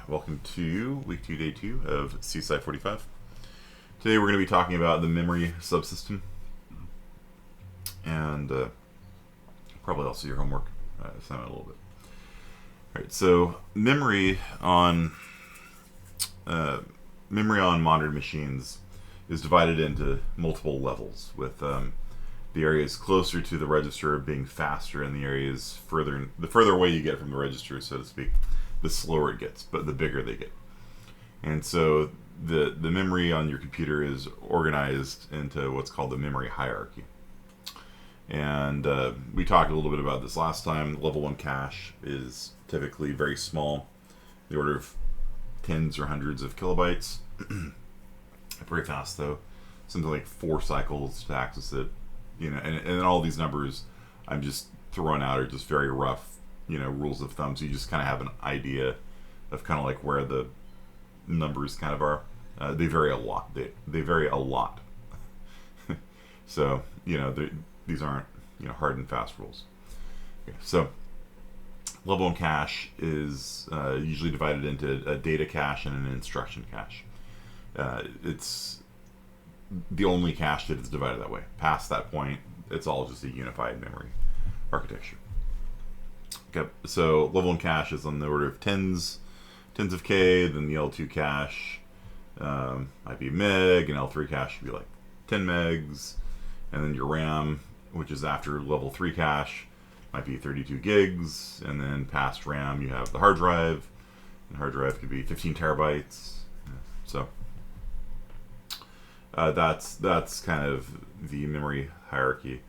welcome to week 2, day 2 of CSCI 45. Today we're going to be talking about the memory subsystem and probably also your homework assignment a little bit. All right, so memory on modern machines is divided into multiple levels, with the areas closer to the register being faster, and the areas the further away you get from the register, so to speak, the slower it gets, but the bigger they get. And so the memory on your computer is organized into what's called the memory hierarchy. And we talked a little bit about this last time. Level 1 cache is typically very small, the order of tens or hundreds of kilobytes. Very fast though, something like 4 cycles to access it. And all these numbers I'm just throwing out are just very rough, rules of thumb. So you just kind of have an idea of kind of like where the numbers kind of are. They vary a lot. They vary a lot. So these aren't hard and fast rules. Okay, so level 1 cache is usually divided into a data cache and an instruction cache. It's the only cache that is divided that way. Past that point, it's all just a unified memory architecture. Okay, so level 1 cache is on the order of tens of K. Then the L2 cache might be meg, and L3 cache should be like 10 megs. And then your RAM, which is after level 3 cache, might be 32 gigs. And then past RAM, you have the hard drive. And the hard drive could be 15 terabytes. So that's kind of the memory hierarchy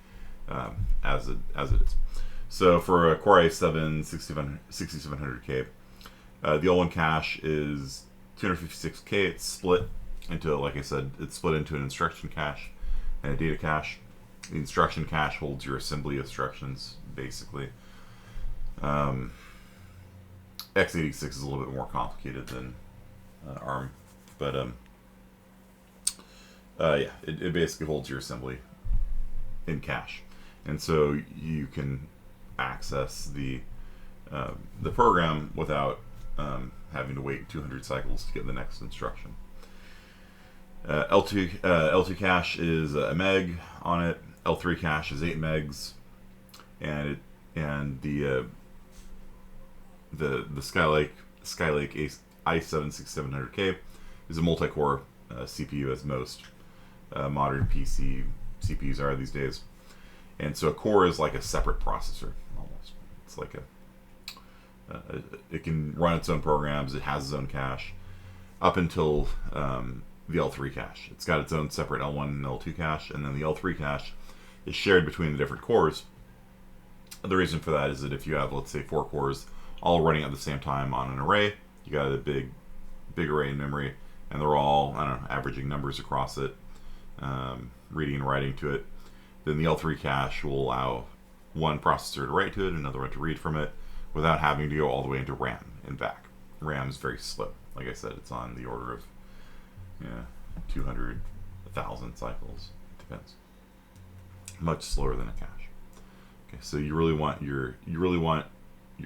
as it is. So for a Core i7 6700K, the L1 cache is 256K. It's split into, like I said, it's split into an instruction cache and a data cache. The instruction cache holds your assembly instructions, basically. x86 is a little bit more complicated than ARM, but it basically holds your assembly in cache, and so you can access the program without having to wait 200 cycles to get the next instruction. L2 cache is a meg on it. L3 cache is 8 megs, and the Skylake i7 6700K is a multi-core CPU, as most modern PC CPUs are these days. And so a core is like a separate processor, almost. It's like it can run its own programs. It has its own cache up until the L3 cache. It's got its own separate L1 and L2 cache, and then the L3 cache is shared between the different cores. The reason for that is that if you have, let's say, 4 cores all running at the same time on an array, you got a big array in memory, and they're all, averaging numbers across it, reading and writing to it. Then the L3 cache will allow one processor to write to it, another one to read from it, without having to go all the way into RAM and back. RAM is very slow. Like I said, it's on the order of 200, 1,000 cycles. It depends. Much slower than a cache. Okay, so you really want your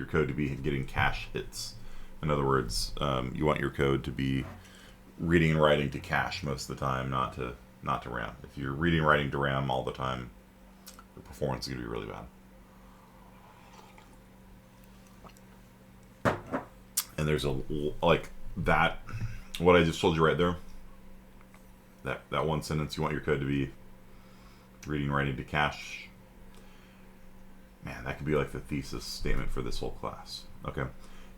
code to be getting cache hits. In other words, you want your code to be reading and writing to cache most of the time, not to RAM. If you're reading and writing to RAM all the time, the performance is going to be really bad. And there's that. What I just told you right there. That one sentence, you want your code to be reading and writing to cache. Man, that could be like the thesis statement for this whole class. Okay,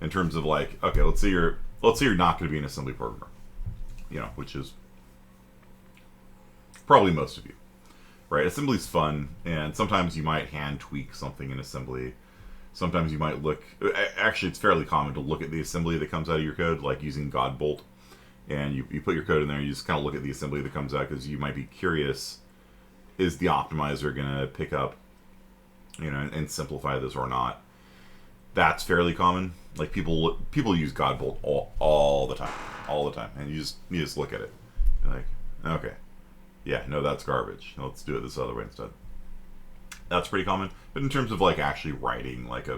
in terms of let's say you're not going to be an assembly programmer, which is probably most of you, right? Assembly's fun, and sometimes you might hand tweak something in assembly. Sometimes you might look. Actually, it's fairly common to look at the assembly that comes out of your code, like using Godbolt, and you put your code in there. And you just kind of look at the assembly that comes out because you might be curious: is the optimizer going to pick up, and simplify this or not? That's fairly common. Like people use Godbolt all the time, and you just look at it, you're like, okay, yeah, no, that's garbage. Let's do it this other way instead. That's pretty common. But in terms of actually writing, like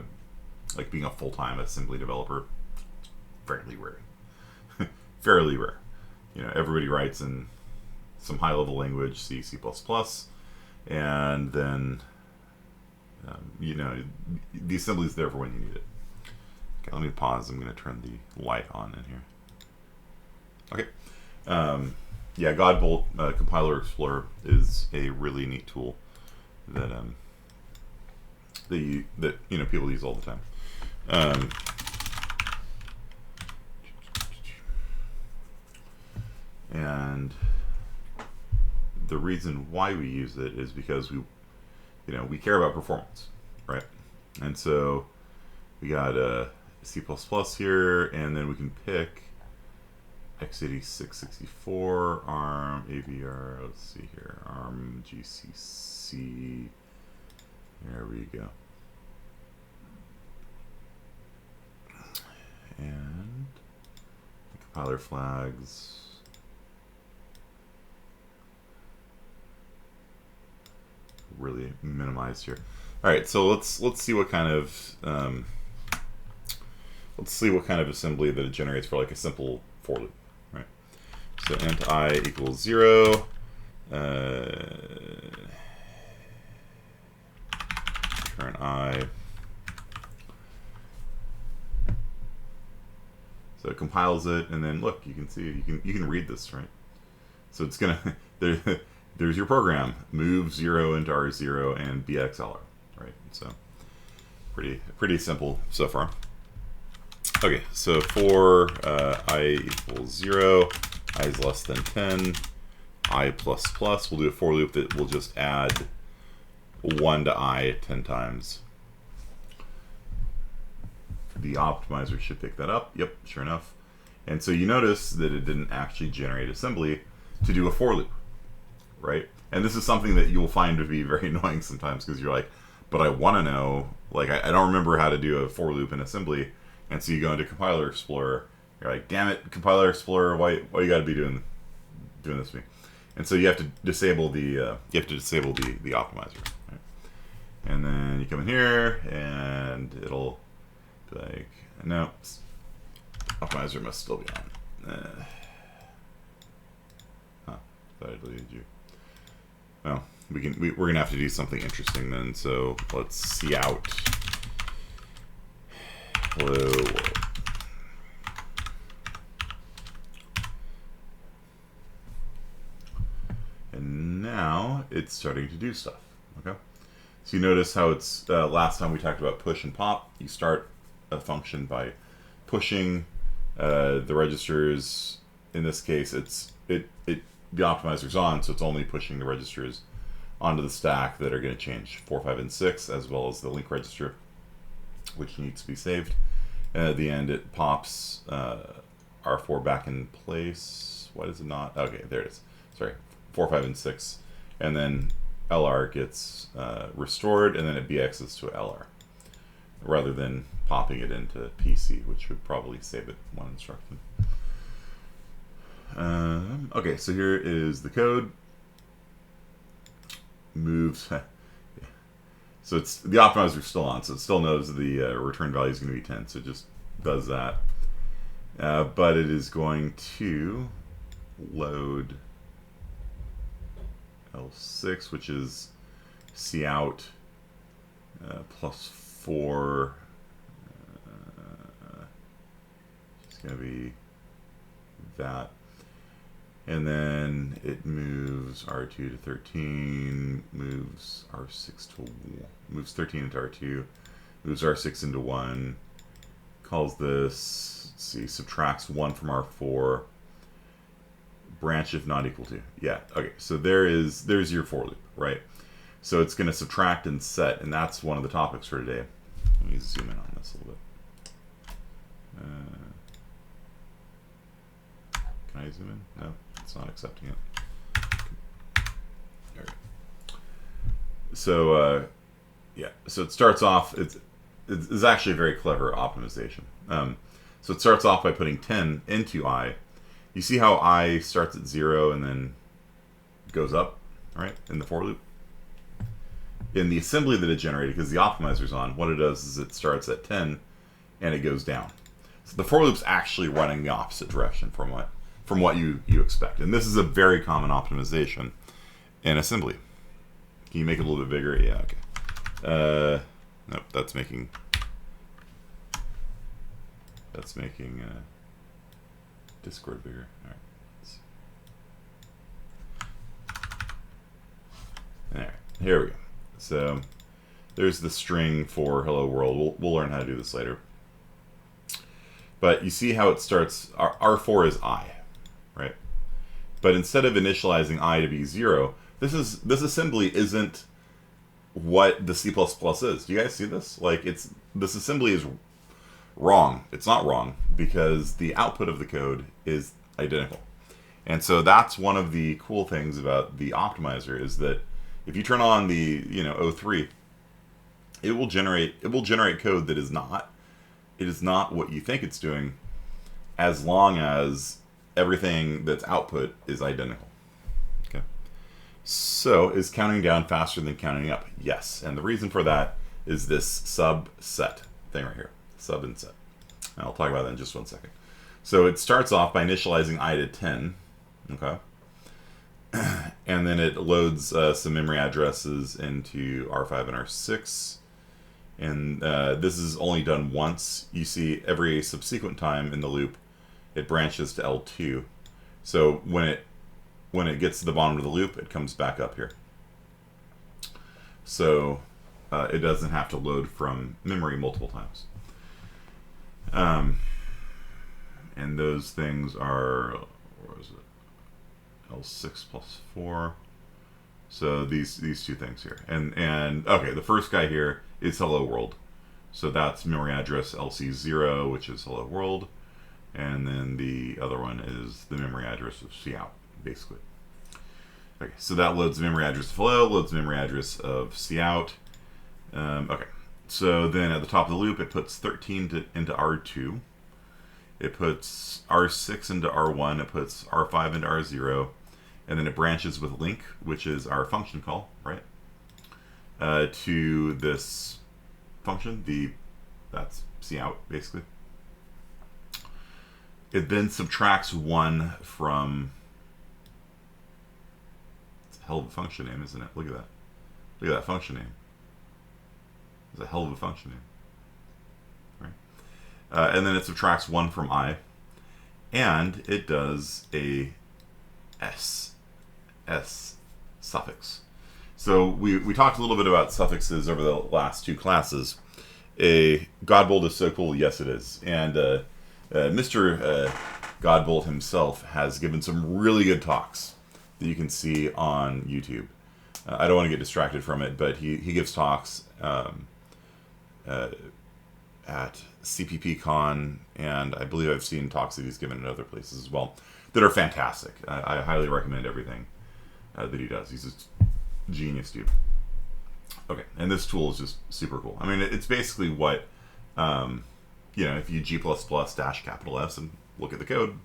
being a full-time assembly developer, fairly rare. Fairly rare. You know, everybody writes in some high-level language, C, C++, and then, you know, the assembly is there for when you need it. Okay, let me pause. I'm going to turn the light on in here. Okay. Yeah, Godbolt Compiler Explorer is a really neat tool that that you know, people use all the time. And the reason why we use it is because we care about performance, right? And so we got C++ here, and then we can pick x86, 64, ARM, AVR. Let's see here, ARM, GCC. There we go. And compiler flags. Really minimized here. All right, so let's see what kind of assembly that it generates for like a simple for loop, right? So int I equals 0. Return I. So it compiles it, and then look, you can see you can read this, right? So it's gonna there's your program. Move 0 into R0 and BXLR, right? So pretty simple so far. Okay, so for I equals 0, I is less than 10, I plus plus, we'll do a for loop that will just add 1 to I 10 times. The optimizer should pick that up. Yep, sure enough. And so you notice that it didn't actually generate assembly to do a for loop, right? And this is something that you'll find to be very annoying sometimes, because you're like, but I want to know, like, I don't remember how to do a for loop in assembly. And so you go into Compiler Explorer, you're like, damn it, Compiler Explorer, why you got to be doing this to me? And so you have to disable the optimizer, right? And then you come in here, and it'll be like, no, optimizer must still be on. Thought I deleted you. Well, we're gonna have to do something interesting then. So let's see out. Hello world. And now it's starting to do stuff. Okay. So you notice how it's last time we talked about push and pop. You start a function by pushing the registers. In this case, the optimizer's on, so it's only pushing the registers onto the stack that are going to change 4, 5, and 6, as well as the link register, which needs to be saved. And at the end, it pops R4 back in place. Why does it not? Okay, there it is. Sorry, 4, 5, and 6. And then LR gets restored, and then it BXs to LR, rather than popping it into PC, which would probably save it one instruction. Okay, so here is the code. Moves. So it's the optimizer is still on, so it still knows the return value is going to be 10, so it just does that. But it is going to load L6, which is cout plus 4. It's going to be that. And then it moves R2 to 13, moves R6 to moves 13 into R2, moves R6 into 1, calls this, let's see, subtracts 1 from R4, branch if not equal to. Yeah, okay, so there's your for loop, right? So it's going to subtract and set, and that's one of the topics for today. Let me zoom in on this a little bit. Can I zoom in? No, it's not accepting it. There we go. So, yeah, so it starts off, it's actually a very clever optimization. So it starts off by putting 10 into I. You see how I starts at 0 and then goes up, right, in the for loop? In the assembly that it generated, because the optimizer's on, what it does is it starts at 10 and it goes down. So the for loop's actually running the opposite direction from what you expect. And this is a very common optimization in assembly. Can you make it a little bit bigger? Yeah, okay. Nope, that's making Discord bigger. All right. All right, here we go. So there's the string for hello world. We'll learn how to do this later. But you see how it starts. R4 is I, right? But instead of initializing I to be 0, this assembly isn't what the C++ is. Do you guys see this? Like, this assembly is wrong. It's not wrong because the output of the code is identical. And so that's one of the cool things about the optimizer is that if you turn on the O3, it will generate code that is not what you think it's doing, as long as everything that's output is identical. Okay. So is counting down faster than counting up? Yes. And the reason for that is this subset thing right here. Sub and set. And I'll talk about that in just 1 second. So it starts off by initializing I to 10. Okay. And then it loads some memory addresses into R5 and R6. And this is only done once. You see every subsequent time in the loop, it branches to L2. So when it gets to the bottom of the loop, it comes back up here. So it doesn't have to load from memory multiple times. And those things are, where is it? L6 plus 4. So these two things here. And okay, the first guy here is hello world. So that's memory address LC0, which is hello world. And then the other one is the memory address of cout, basically. Okay, so that loads the memory address of hello, loads the memory address of cout. Okay, so then at the top of the loop, it puts 13 into R2. It puts R6 into R1. It puts R5 into R0. And then it branches with link, which is our function call, right? To this function, that's cout, basically. It then subtracts 1 from, it's a hell of a function name, isn't it? Look at that. Look at that function name. It's a hell of a function name. Right? And then it subtracts 1 from I. And it does a S suffix. So we talked a little bit about suffixes over the last 2 classes. Godbold is so cool, yes it is. And Mr. Godbold himself has given some really good talks that you can see on YouTube. I don't want to get distracted from it, but he gives talks at CPPCon, and I believe I've seen talks that he's given at other places as well that are fantastic. I highly recommend everything that he does. He's a genius dude. Okay, and this tool is just super cool. I mean, it's basically what, if you G++ -S and look at the code,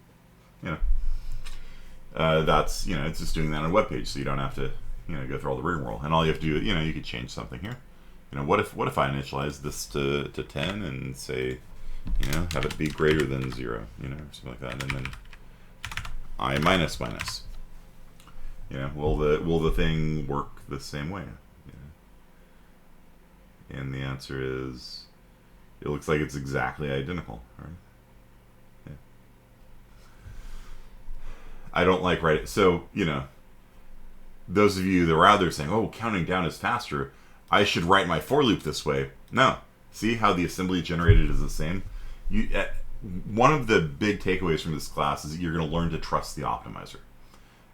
that's, it's just doing that on a web page, so you don't have to, go through all the rigmarole. And all you have to do, you could change something here. What if I initialize this to 10 and say, have it be greater than 0, or something like that, and then I minus. Will the thing work the same way? And the answer is, it looks like it's exactly identical, right? Yeah. I don't like writing. So, those of you that were out there saying, oh, counting down is faster, I should write my for loop this way. No. See how the assembly generated is the same? One of the big takeaways from this class is that you're going to learn to trust the optimizer,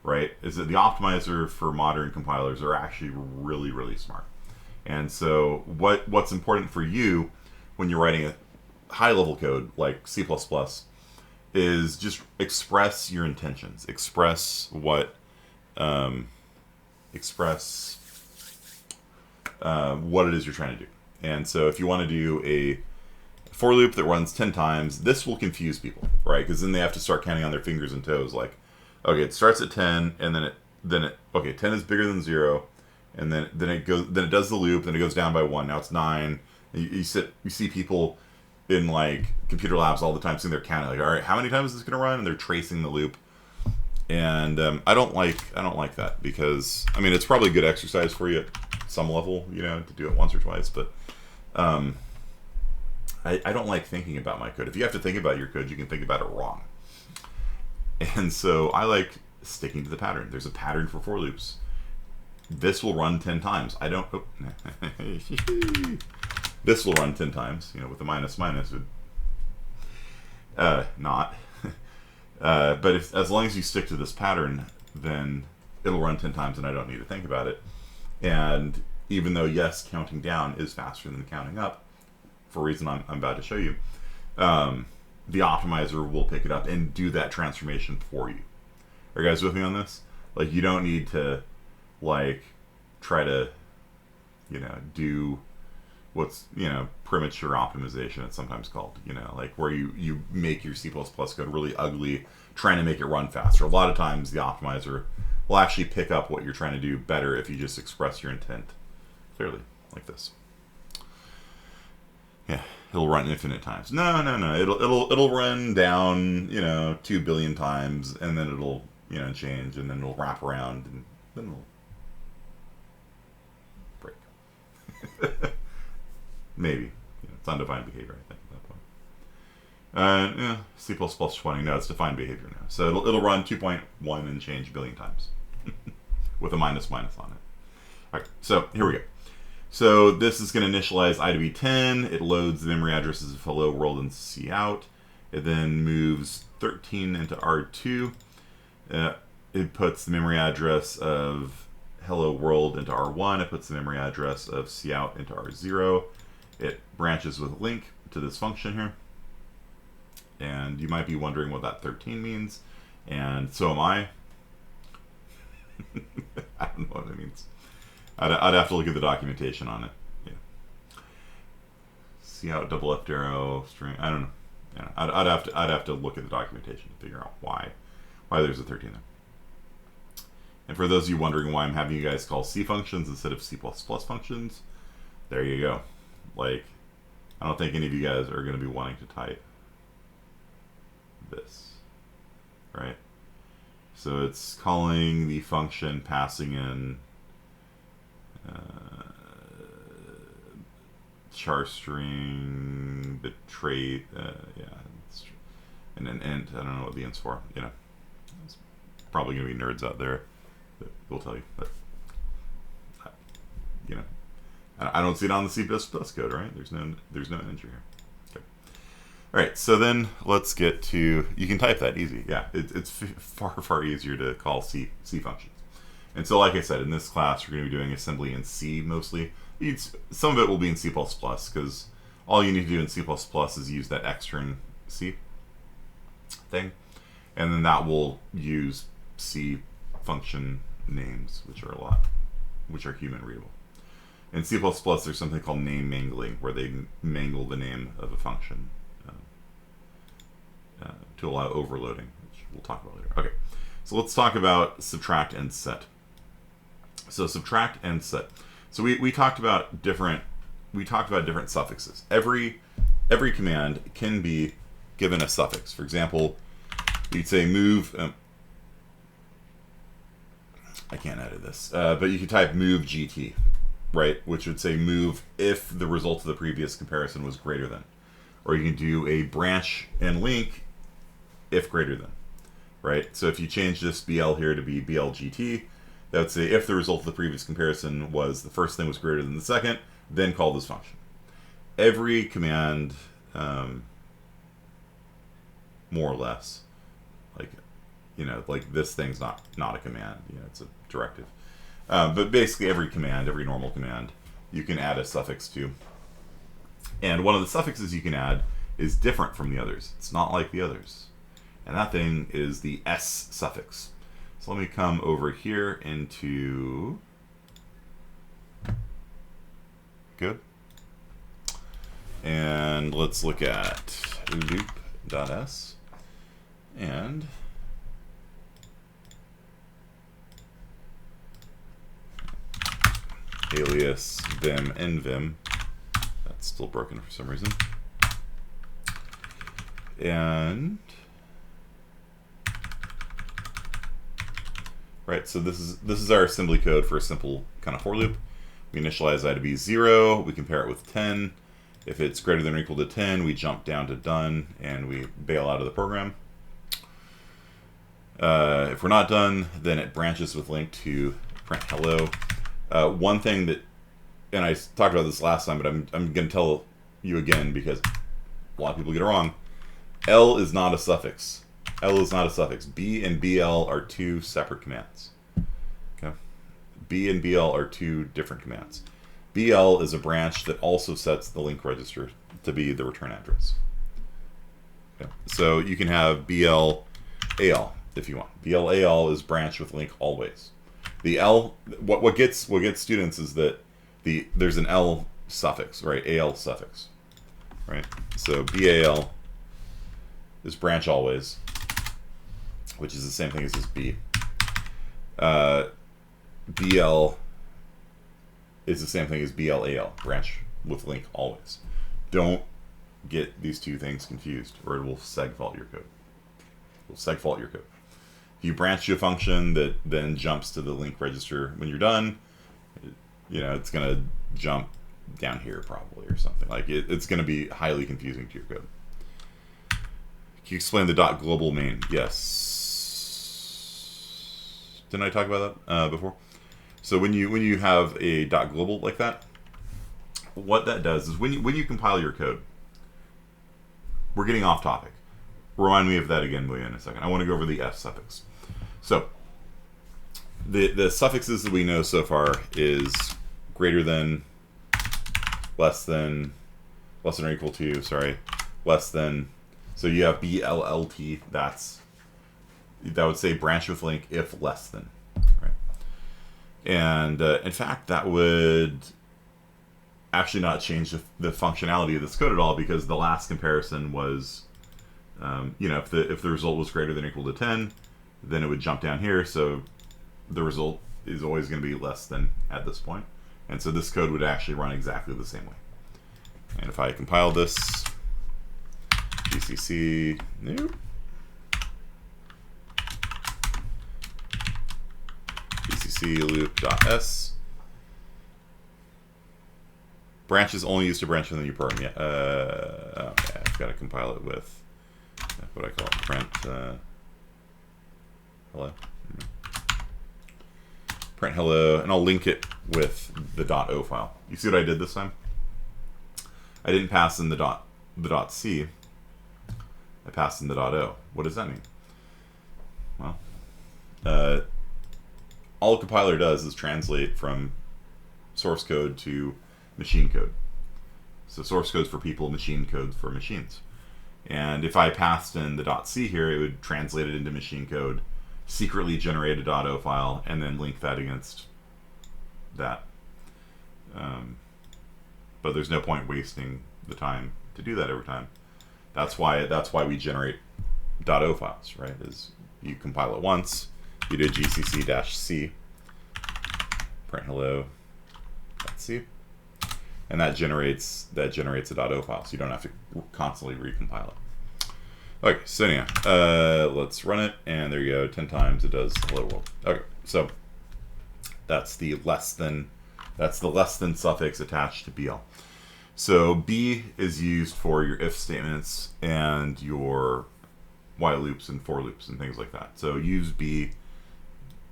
right? Is that the optimizer for modern compilers are actually really, really smart. And so what's important for you when you're writing a high-level code like C++ is just express your intentions. Express what it is you're trying to do. And so if you want to do a for loop that runs 10 times, this will confuse people, right? Because then they have to start counting on their fingers and toes. Like, okay, it starts at 10, and then okay, 10 is bigger than 0, and then it does the loop, then it goes down by 1. Now it's 9. You see people in like computer labs all the time, sitting there counting, like, all right, how many times is this going to run? And they're tracing the loop. And I don't like that, because I mean, it's probably good exercise for you at some level, you know, to do it once or twice, but I don't like thinking about my code. If you have to think about your code, you can think about it wrong. And so I like sticking to the pattern. There's a pattern for for loops. This will run 10 times. I don't. Oh. This will run 10 times. You know, with the minus minus, not. But as long as you stick to this pattern, then it'll run 10 times, and I don't need to think about it. And even though, yes, counting down is faster than counting up, for a reason I'm about to show you, the optimizer will pick it up and do that transformation for you. Are you guys with me on this? Like, you don't need to, like, try to, you know, do what's, you know, premature optimization, it's sometimes called, you know, like where you make your C++ code really ugly, trying to make it run faster. A lot of times the optimizer will actually pick up what you're trying to do better if you just express your intent clearly, like this. Yeah, it'll run infinite times. No. It'll run down, you know, 2 billion times, and then it'll, you know, change, and then it'll wrap around, and then it'll break. Maybe. You know, it's undefined behavior, I think, at that point. Yeah, C++ 20. No, it's defined behavior now. So it'll run 2.1 and change billion times with a minus minus on it. All right, so here we go. So this is going to initialize I to be 10. It loads the memory addresses of hello world and cout. It then moves 13 into R2. It puts the memory address of hello world into R1. It puts the memory address of cout into R0. It branches with a link to this function here. And you might be wondering what that 13 means. And so am I. I don't know what it means. I'd have to look at the documentation on it. Yeah. Cout double left arrow string. I don't know. Yeah, I'd have to look at the documentation to figure out why there's a 13 there. And for those of you wondering why I'm having you guys call C functions instead of C++ functions, there you go. Like, I don't think any of you guys are going to be wanting to type this, right? So it's calling the function, passing in char string, the trait, yeah, and then int. I don't know what the int's for. You know, there's probably going to be nerds out there that will tell you, but you know, I don't see it on the C++ code, right? There's no integer here. Okay. All right, so then let's get to, you can type that easy. Yeah, it's far easier to call C functions. And so, like I said, in this class, we're going to be doing assembly in C mostly. Some of it will be in C++, because all you need to do in C++ is use that extern C thing, and then that will use C function names, which are human readable. In C++, there's something called name mangling, where they mangle the name of a function to allow overloading, which we'll talk about later. Okay, so let's talk about subtract and set. So subtract and set. So we talked about different suffixes. Every command can be given a suffix. For example, you'd say move. I can't edit this, but you could type move GT, right? Which would say move if the result of the previous comparison was greater than. Or you can do a branch and link if greater than, right? So if you change this BL here to be BLGT, that would say if the result of the previous comparison was the first thing was greater than the second, then call this function. Every command, more or less, like, you know, like this thing's not a command, you know, it's a directive. But basically every command, every normal command, you can add a suffix to. And one of the suffixes you can add is different from the others. It's not like the others. And that thing is the S suffix. So let me come over here into good. And let's look at loop.s and alias vim and vim. That's still broken for some reason. And right, so this is our assembly code for a simple kind of for loop. We initialize I to be 0, we compare it with 10. If it's greater than or equal to 10, we jump down to done and we bail out of the program. If we're not done, then it branches with link to print hello. One thing that, and I talked about this last time, but I'm going to tell you again because a lot of people get it wrong. L is not a suffix. L is not a suffix. B and BL are two separate commands. Okay, B and BL are two different commands. BL is a branch that also sets the link register to be the return address. Okay. So you can have BL AL if you want. BL AL is branch with link always. The L, what gets students is that there's an L suffix, right? AL suffix, right? So BAL is branch always, which is the same thing as this B. BL is the same thing as BLAL, branch with link always. Don't get these two things confused, or it will segfault your code. It will segfault your code. If you branch to a function that then jumps to the link register when you're done, it's going to jump down here probably or something. Like it's going to be highly confusing to your code. Can you explain the .global main? Yes. Didn't I talk about that before? So when you have a .global like that, what that does is when you compile your code, we're getting off topic. Remind me of that again, William, in a second. I want to go over the F suffix. So the suffixes that we know so far is greater than, less than or equal to, less than. So you have BLLT, that would say branch with link if less than, right? And in fact, that would actually not change the functionality of this code at all, because the last comparison was, if the result was greater than or equal to 10, then it would jump down here. So the result is always going to be less than at this point. And so this code would actually run exactly the same way. And if I compile this, GCC, nope. GCC loop.s. Branch is only used to branch within your program. Yeah. Okay, I've got to compile it with what I call it, print hello. Print hello, and I'll link it with the .o file. You see what I did this time? I didn't pass in the .c. I passed in the .o. What does that mean? Well, all a compiler does is translate from source code to machine code. So source code's for people, machine code's for machines. And if I passed in the .c here, it would translate it into machine code, secretly generate a .o file, and then link that against that. But there's no point wasting the time to do that every time. That's why we generate .o files, right? Is you compile it once, you do gcc-c, print hello.c, and that generates a .o file, so you don't have to constantly recompile it. Okay, so anyhow, let's run it, and there you go. 10 times it does hello world. Okay, so that's the less than suffix attached to BL. So B is used for your if statements and your while loops and for loops and things like that. So use B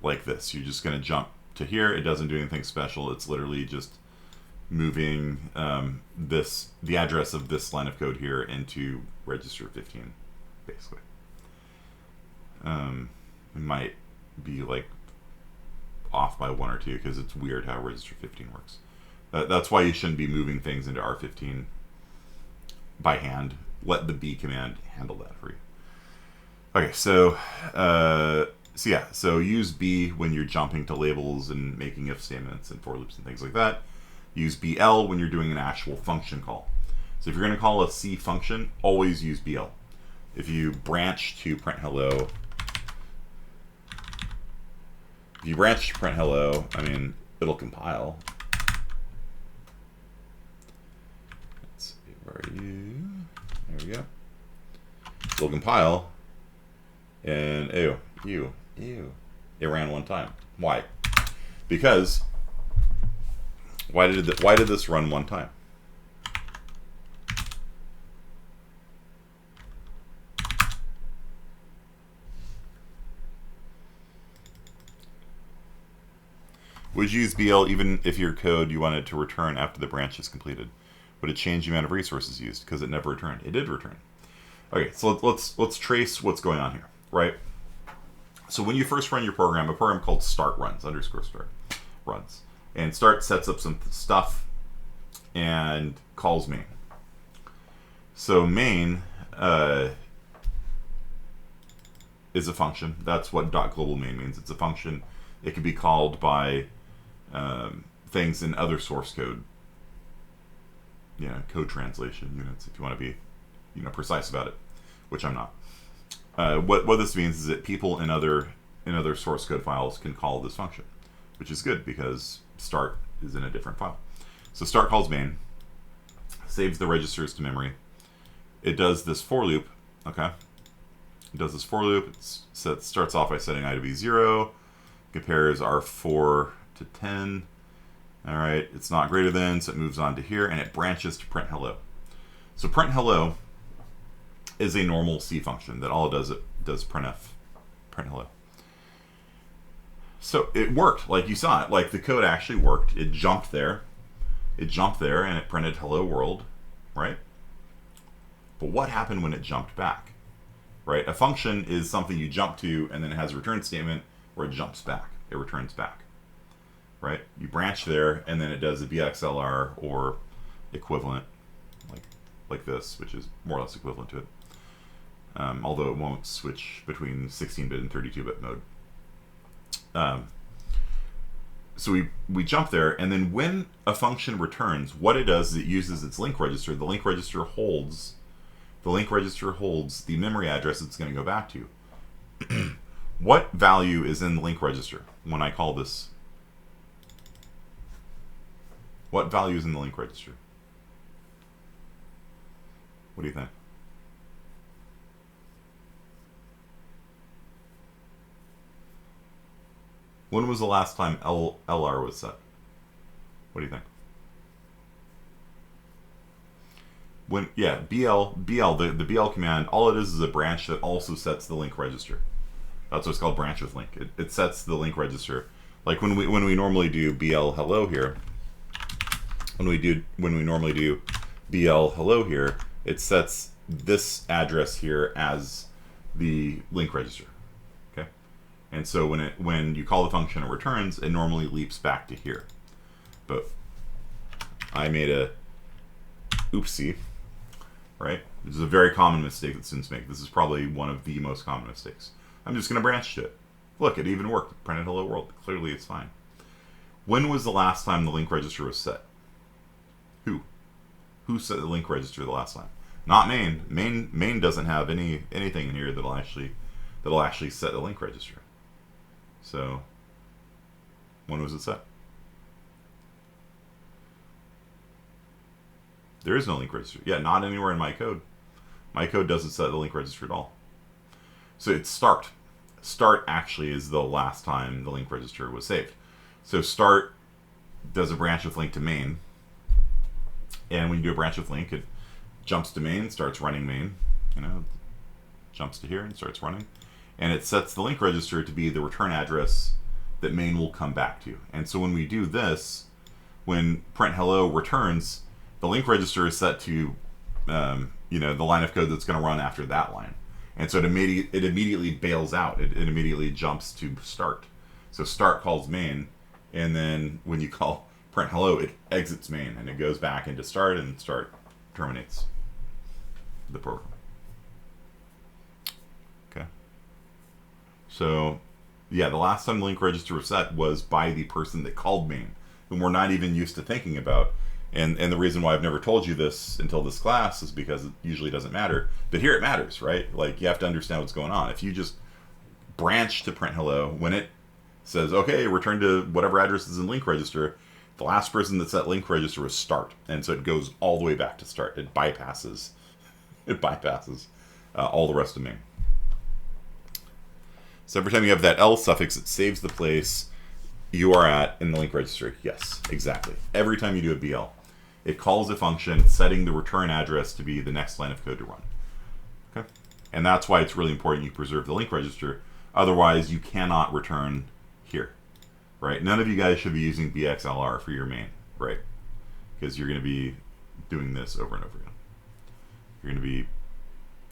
like this. You're just going to jump to here. It doesn't do anything special. It's literally just moving the address of this line of code here into register 15, basically. It might be like off by 1 or 2 because it's weird how register 15 works. That's why you shouldn't be moving things into R15 by hand. Let the B command handle that for you. Okay, so use B when you're jumping to labels and making if statements and for loops and things like that. Use BL when you're doing an actual function call. So if you're going to call a C function, always use BL. If you branch to print hello, I mean, it'll compile. Let's see, where are you? There we go. We'll compile, and ew, it ran one time. Why? Because why did this run one time? Would you use BL even if your code you wanted to return after the branch is completed? Would it change the amount of resources used? Because it never returned. It did return. Okay, so let's trace what's going on here, right? So when you first run your program, a program called start runs, _start runs. And start sets up some stuff and calls main. So main is a function. That's what .global main means. It's a function. It can be called by things in other source code, code translation units, if you want to be, precise about it, which I'm not. What this means is that people in other source code files can call this function, which is good because start is in a different file. So start calls main, saves the registers to memory. It does this for loop. Okay, it does this for loop. It starts off by setting I to be 0, compares R4 to 10. All right, it's not greater than, so it moves on to here, and it branches to print hello. So print hello is a normal C function that all it does printf, print hello. So it worked, like you saw it. Like the code actually worked. It jumped there, and it printed hello world, right? But what happened when it jumped back, right? A function is something you jump to, and then it has a return statement where it jumps back. It returns back, right? You branch there, and then it does a BXLR or equivalent, like this, which is more or less equivalent to it. Although it won't switch between 16-bit and 32-bit mode. So we jump there, and then when a function returns, what it does is it uses its link register. The link register holds the memory address it's going to go back to. What value is in the link register when I call this? What value is in the link register? What do you think? When was the last time LR was set? What do you think? The BL command, all it is a branch that also sets the link register. That's what's called branch with link. It sets the link register. Like when we normally do BL hello here, when we normally do BL hello here, it sets this address here as the link register. Okay? And so when you call the function and returns, it normally leaps back to here. But I made a oopsie, right? This is a very common mistake that students make. This is probably one of the most common mistakes. I'm just going to branch to it. Look, it even worked. It printed hello world. Clearly it's fine. When was the last time the link register was set? Who set the link register the last time? Not main. Main doesn't have anything in here that'll actually set the link register. So when was it set? There is no link register. Yeah, not anywhere in my code. My code doesn't set the link register at all. So it's start. Start actually is the last time the link register was saved. So start does a branch with link to main. And when you do a branch with link, it jumps to main, starts running main, jumps to here and starts running. And it sets the link register to be the return address that main will come back to. And so when we do this, when print hello returns, the link register is set to the line of code that's going to run after that line. And so it immediately bails out. It immediately jumps to start. So start calls main, and then when you call print hello, it exits main, and it goes back into start, and start terminates the program. Okay. So, yeah, the last time the link register was set was by the person that called main, whom we're not even used to thinking about. And the reason why I've never told you this until this class is because it usually doesn't matter. But here it matters, right? Like, you have to understand what's going on. If you just branch to print hello, when it says, okay, return to whatever address is in link register, the last person that set link register was start. And so it goes all the way back to start. It bypasses all the rest of main. So every time you have that L suffix, it saves the place you are at in the link registry. Yes, exactly. Every time you do a BL, it calls a function setting the return address to be the next line of code to run. Okay, and that's why it's really important you preserve the link register. Otherwise, you cannot return here, right? None of you guys should be using BXLR for your main, right? Because you're going to be doing this over and over again. You're going to be,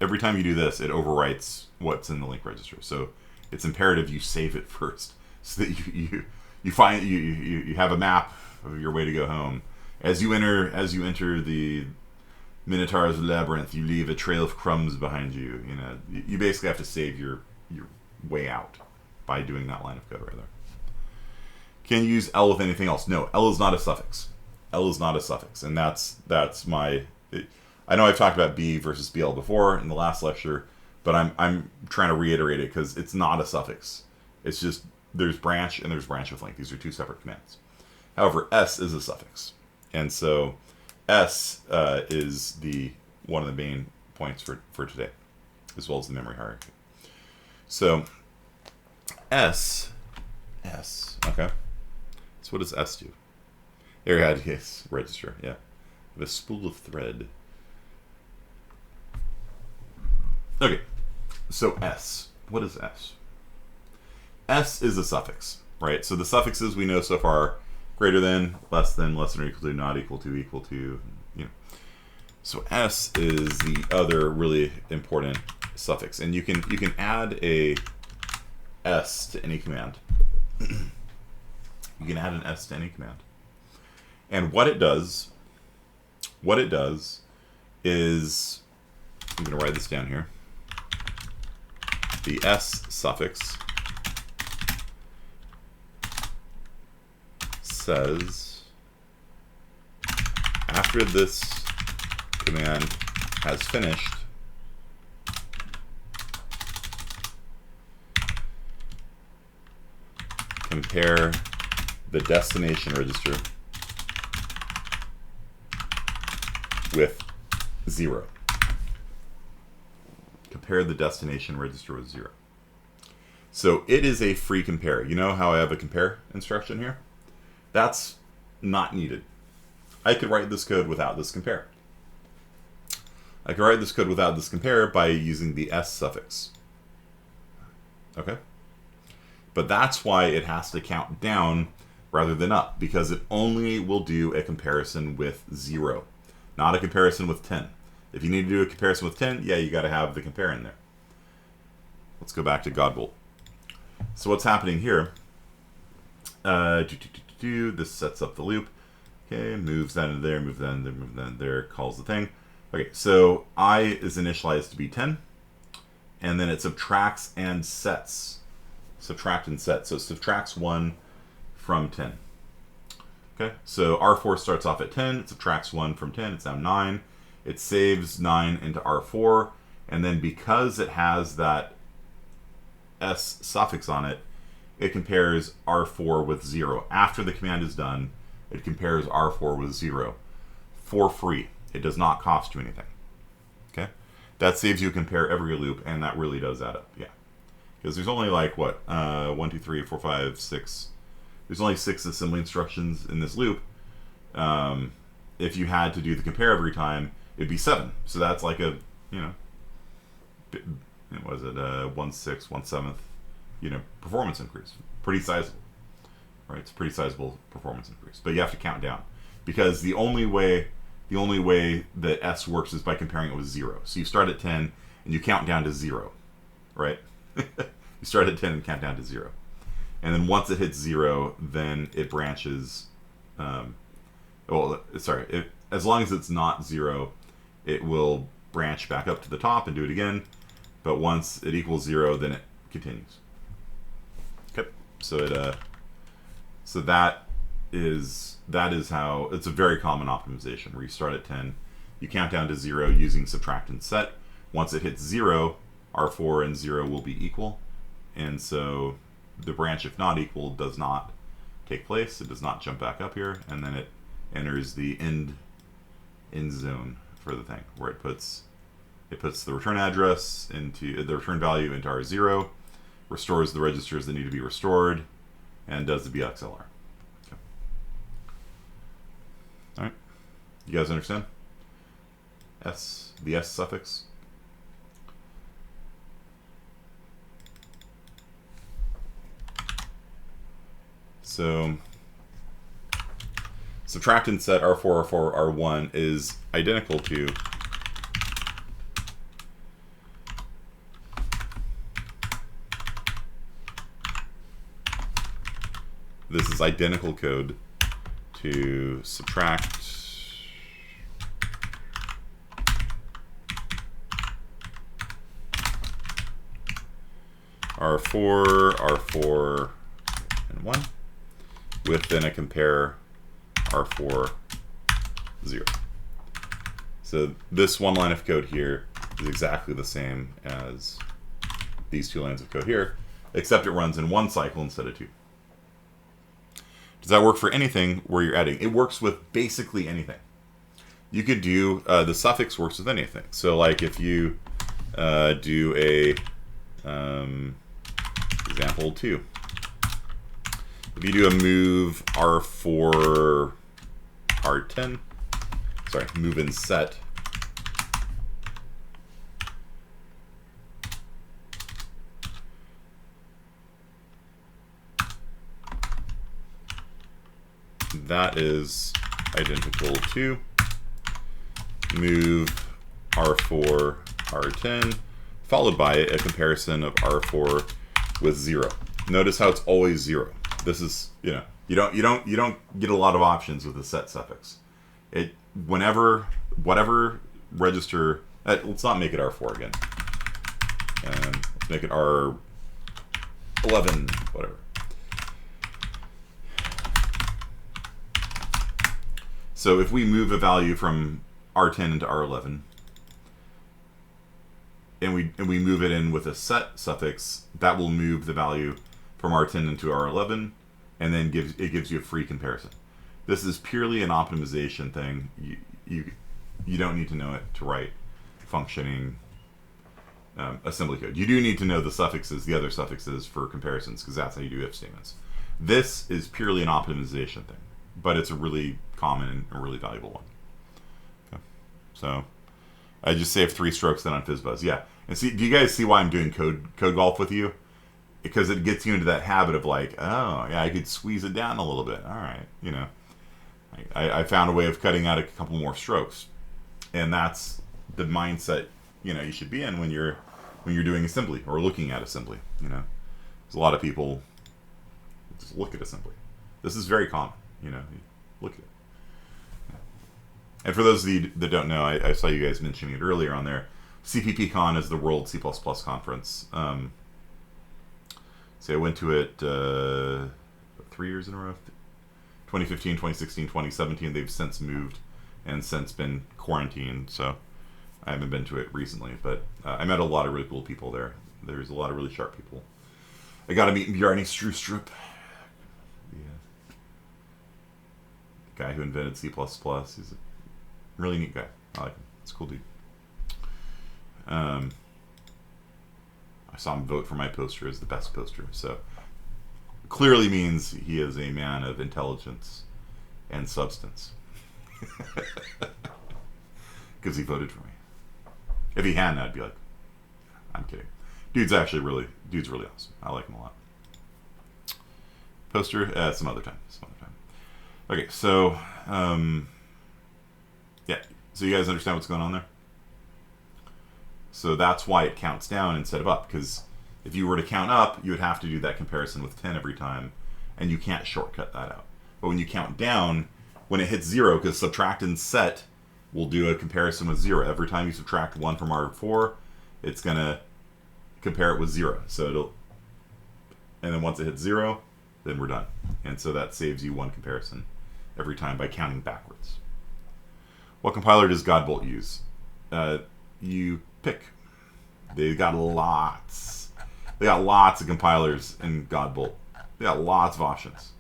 every time you do this, it overwrites what's in the link register. So it's imperative you save it first, so that you find you have a map of your way to go home. As you enter the Minotaur's labyrinth, you leave a trail of crumbs behind you. You know, you basically have to save your way out by doing that line of code right there. Can you use L with anything else? No, L is not a suffix. L is not a suffix, and that's my. I know I've talked about B versus BL before in the last lecture, but I'm trying to reiterate it because it's not a suffix. It's just there's branch and there's branch with link. These are two separate commands. However, S is a suffix, and so S is one of the main points for today, as well as the memory hierarchy. So S, okay. So what does S do? There you had yes, register, yeah. The spool of thread. Okay, so S. What is S? S is a suffix, right? So the suffixes we know so far: greater than, less or equal to, not equal to, you know. So S is the other really important suffix, and you can add a S to any command. You can add an S to any command, and what it does is, I'm going to write this down here. The S suffix says, after this command has finished, compare the destination register with 0. Compare the destination register with 0. So it is a free compare. You know how I have a compare instruction here? That's not needed. I could write this code without this compare. I could write this code without this compare by using the S suffix. Okay? But that's why it has to count down rather than up, because it only will do a comparison with 0, not a comparison with 10. If you need to do a comparison with 10, yeah, you got to have the compare in there. Let's go back to Godbolt. So what's happening here? This sets up the loop. Okay, moves that into there, move that in there, move that in there, calls the thing. Okay, so I is initialized to be 10, and then it subtracts and sets. Subtract and set. So it subtracts 1 from 10. Okay, so R4 starts off at 10, it subtracts 1 from 10, it's now 9. It saves 9 into R4, and then because it has that S suffix on it, it compares R4 with 0. After the command is done, it compares R4 with 0 for free. It does not cost you anything. Okay, that saves you compare every loop, and that really does add up. Yeah, because there's only like what 1, 2, 3, 4, 5, 6. There's only 6 assembly instructions in this loop. If you had to do the compare every time, it'd be 7. So that's like a, you know, was it 1/6, 1/7, you know, performance increase. Pretty sizable, right? It's a pretty sizable performance increase. But you have to count down, because the only way that S works is by comparing it with 0. So you start at 10 and you count down to 0, right? You start at 10 and count down to 0. And then once it hits 0, then it branches. As long as it's not 0, it will branch back up to the top and do it again. But once it equals 0, then it continues. Okay, so that is how it's a very common optimization where you start at 10, you count down to 0 using subtract and set. Once it hits 0, R4 and 0 will be equal, and so the branch, if not equal, does not take place. It does not jump back up here, and then it enters the end zone for the thing, where it puts It puts the return address into the return value into R0, restores the registers that need to be restored, and does the BXLR. Okay. All right. You guys understand? The S suffix. So subtract and set R4, R4, R1 is identical to this is identical code to subtract R4, R4, and 1 with then a compare R4, 0. So this one line of code here is exactly the same as these two lines of code here, except it runs in one cycle instead of two. Does that work for anything where you're adding? It works with basically anything. You could do, the suffix works with anything. So like if you do a example 2. If you do a move R4, R10, sorry, move and set, that is identical to move R4, R10, followed by a comparison of R4 with 0. Notice how it's always 0. This is, you don't get a lot of options with the set suffix. It whatever register. Let's not make it R4 again. Let's make it R11, whatever. So if we move a value from R10 into R11, and we move it in with a set suffix, that will move the value from R10 into R11, and then it gives you a free comparison. This is purely an optimization thing. You don't need to know it to write functioning assembly code. You do need to know the suffixes, the other suffixes for comparisons, because that's how you do if statements. This is purely an optimization thing, but it's a really common and a really valuable one. Okay. So I just saved 3 strokes then on FizzBuzz. Yeah. And see, do you guys see why I'm doing code golf with you? Because it gets you into that habit of like, oh, yeah, I could squeeze it down a little bit. All right, I found a way of cutting out a couple more strokes. And that's the mindset, you should be in when you're doing assembly or looking at assembly, There's a lot of people just look at assembly. This is very common, look at it. And for those of you that don't know, I saw you guys mentioning it earlier on there. CPPCon is the World C++ Conference. So I went to it 3 years in a row. 2015, 2016, 2017. They've since moved and since been quarantined. So I haven't been to it recently. But I met a lot of really cool people there. There's a lot of really sharp people. I got to meet Bjarne Strustrup. The guy who invented C++. He's a really neat guy. I like him. He's a cool dude. I saw him vote for my poster as the best poster, so clearly means he is a man of intelligence and substance. Because he voted for me. If he hadn't, I'd be like, I'm kidding. Dude's really awesome. I like him a lot. Poster, some other time. Okay, so yeah, so you guys understand what's going on there? So that's why it counts down instead of up, because if you were to count up, you would have to do that comparison with 10 every time, and you can't shortcut that out. But when you count down, when it hits 0, because subtract and set will do a comparison with 0. Every time you subtract 1 from R4, it's going to compare it with 0. So and then once it hits 0, then we're done. And so that saves you 1 comparison every time by counting backwards. What compiler does Godbolt use? You pick. They got lots of compilers in Godbolt. They got lots of options.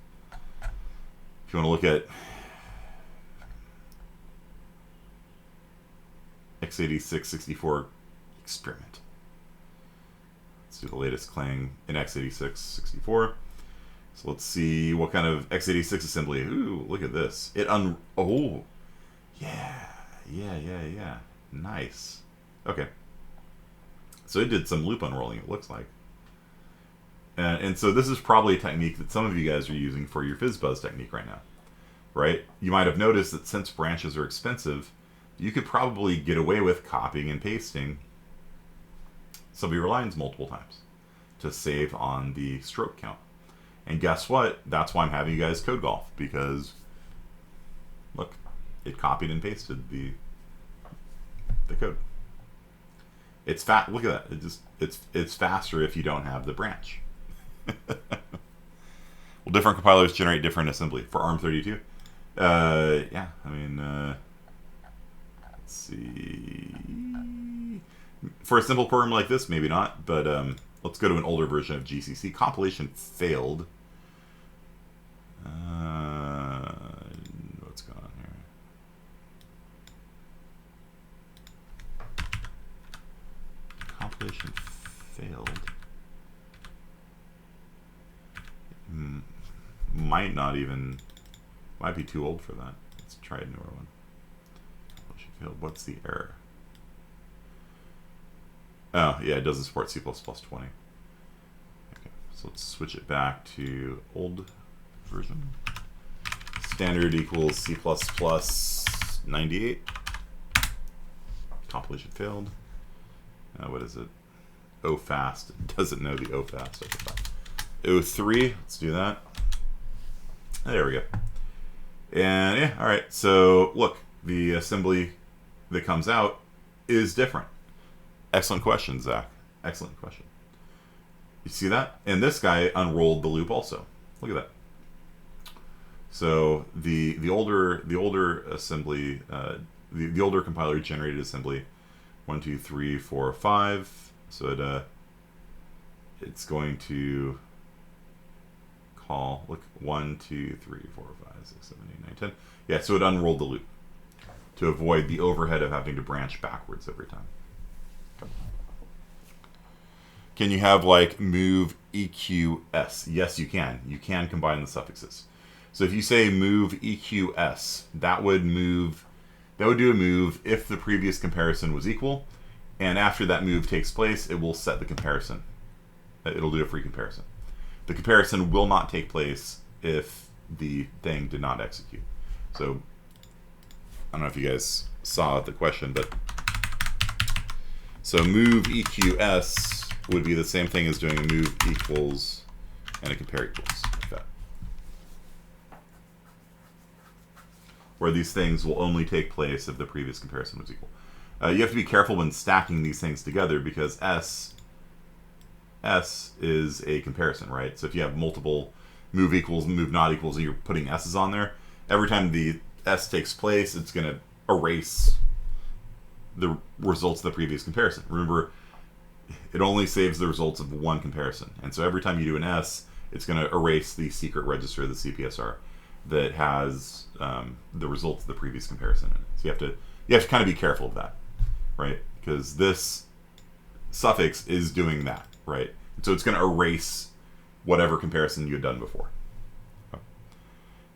If you want to look at x86 64 experiment. Let's do the latest clang in x86 64. So let's see what kind of x86 assembly. Ooh, look at this. Oh, yeah. Nice. Okay. So it did some loop unrolling, it looks like. And so this is probably a technique that some of you guys are using for your FizzBuzz technique right now, right? You might have noticed that since branches are expensive, you could probably get away with copying and pasting some of your lines multiple times to save on the stroke count. And guess what? That's why I'm having you guys code golf, because look, it copied and pasted the code. It's fat. Look at that. It's faster if you don't have the branch. Well, different compilers generate different assembly for ARM32. Yeah, I mean, let's see. For a simple program like this, maybe not, but let's go to an older version of GCC. Compilation failed. What's going on here? Compilation failed. Might be too old for that. Let's try a newer one. Compilation failed. What's the error? Oh, yeah, it doesn't support C++ 20. Okay, so let's switch it back to old version. Standard equals C++ 98. Compilation failed. What is it? OFAST. It doesn't know the OFAST. O3. Let's do that. There we go. And yeah, all right. So look, the assembly that comes out is different. Excellent question, Zach. Excellent question. You see that? And this guy unrolled the loop also. Look at that. So the older assembly, the older compiler generated assembly 1, 2, 3, 4, 5. So it's going to call, look, 1, 2, 3, 4, 5, 6, 7, 8, 9, 10. Yeah, so it unrolled the loop to avoid the overhead of having to branch backwards every time. Can you have like move EQS? Yes, you can. You can combine the suffixes. So if you say move EQS, that would do a move if the previous comparison was equal, and after that move takes place, it will set the comparison. It'll do a free comparison. The comparison will not take place if the thing did not execute. So I don't know if you guys saw the question, but so move EQS would be the same thing as doing a move equals and a compare equals, like that. Where these things will only take place if the previous comparison was equal. You have to be careful when stacking these things together, because S is a comparison, right? So if you have multiple move equals and move not equals and you're putting S's on there, every time the S takes place, it's going to erase the results of the previous comparison. Remember, it only saves the results of one comparison. And so every time you do an S, it's going to erase the secret register of the CPSR that has the results of the previous comparison in it. So you have to kind of be careful of that, right? Because this suffix is doing that, right? So it's going to erase whatever comparison you had done before.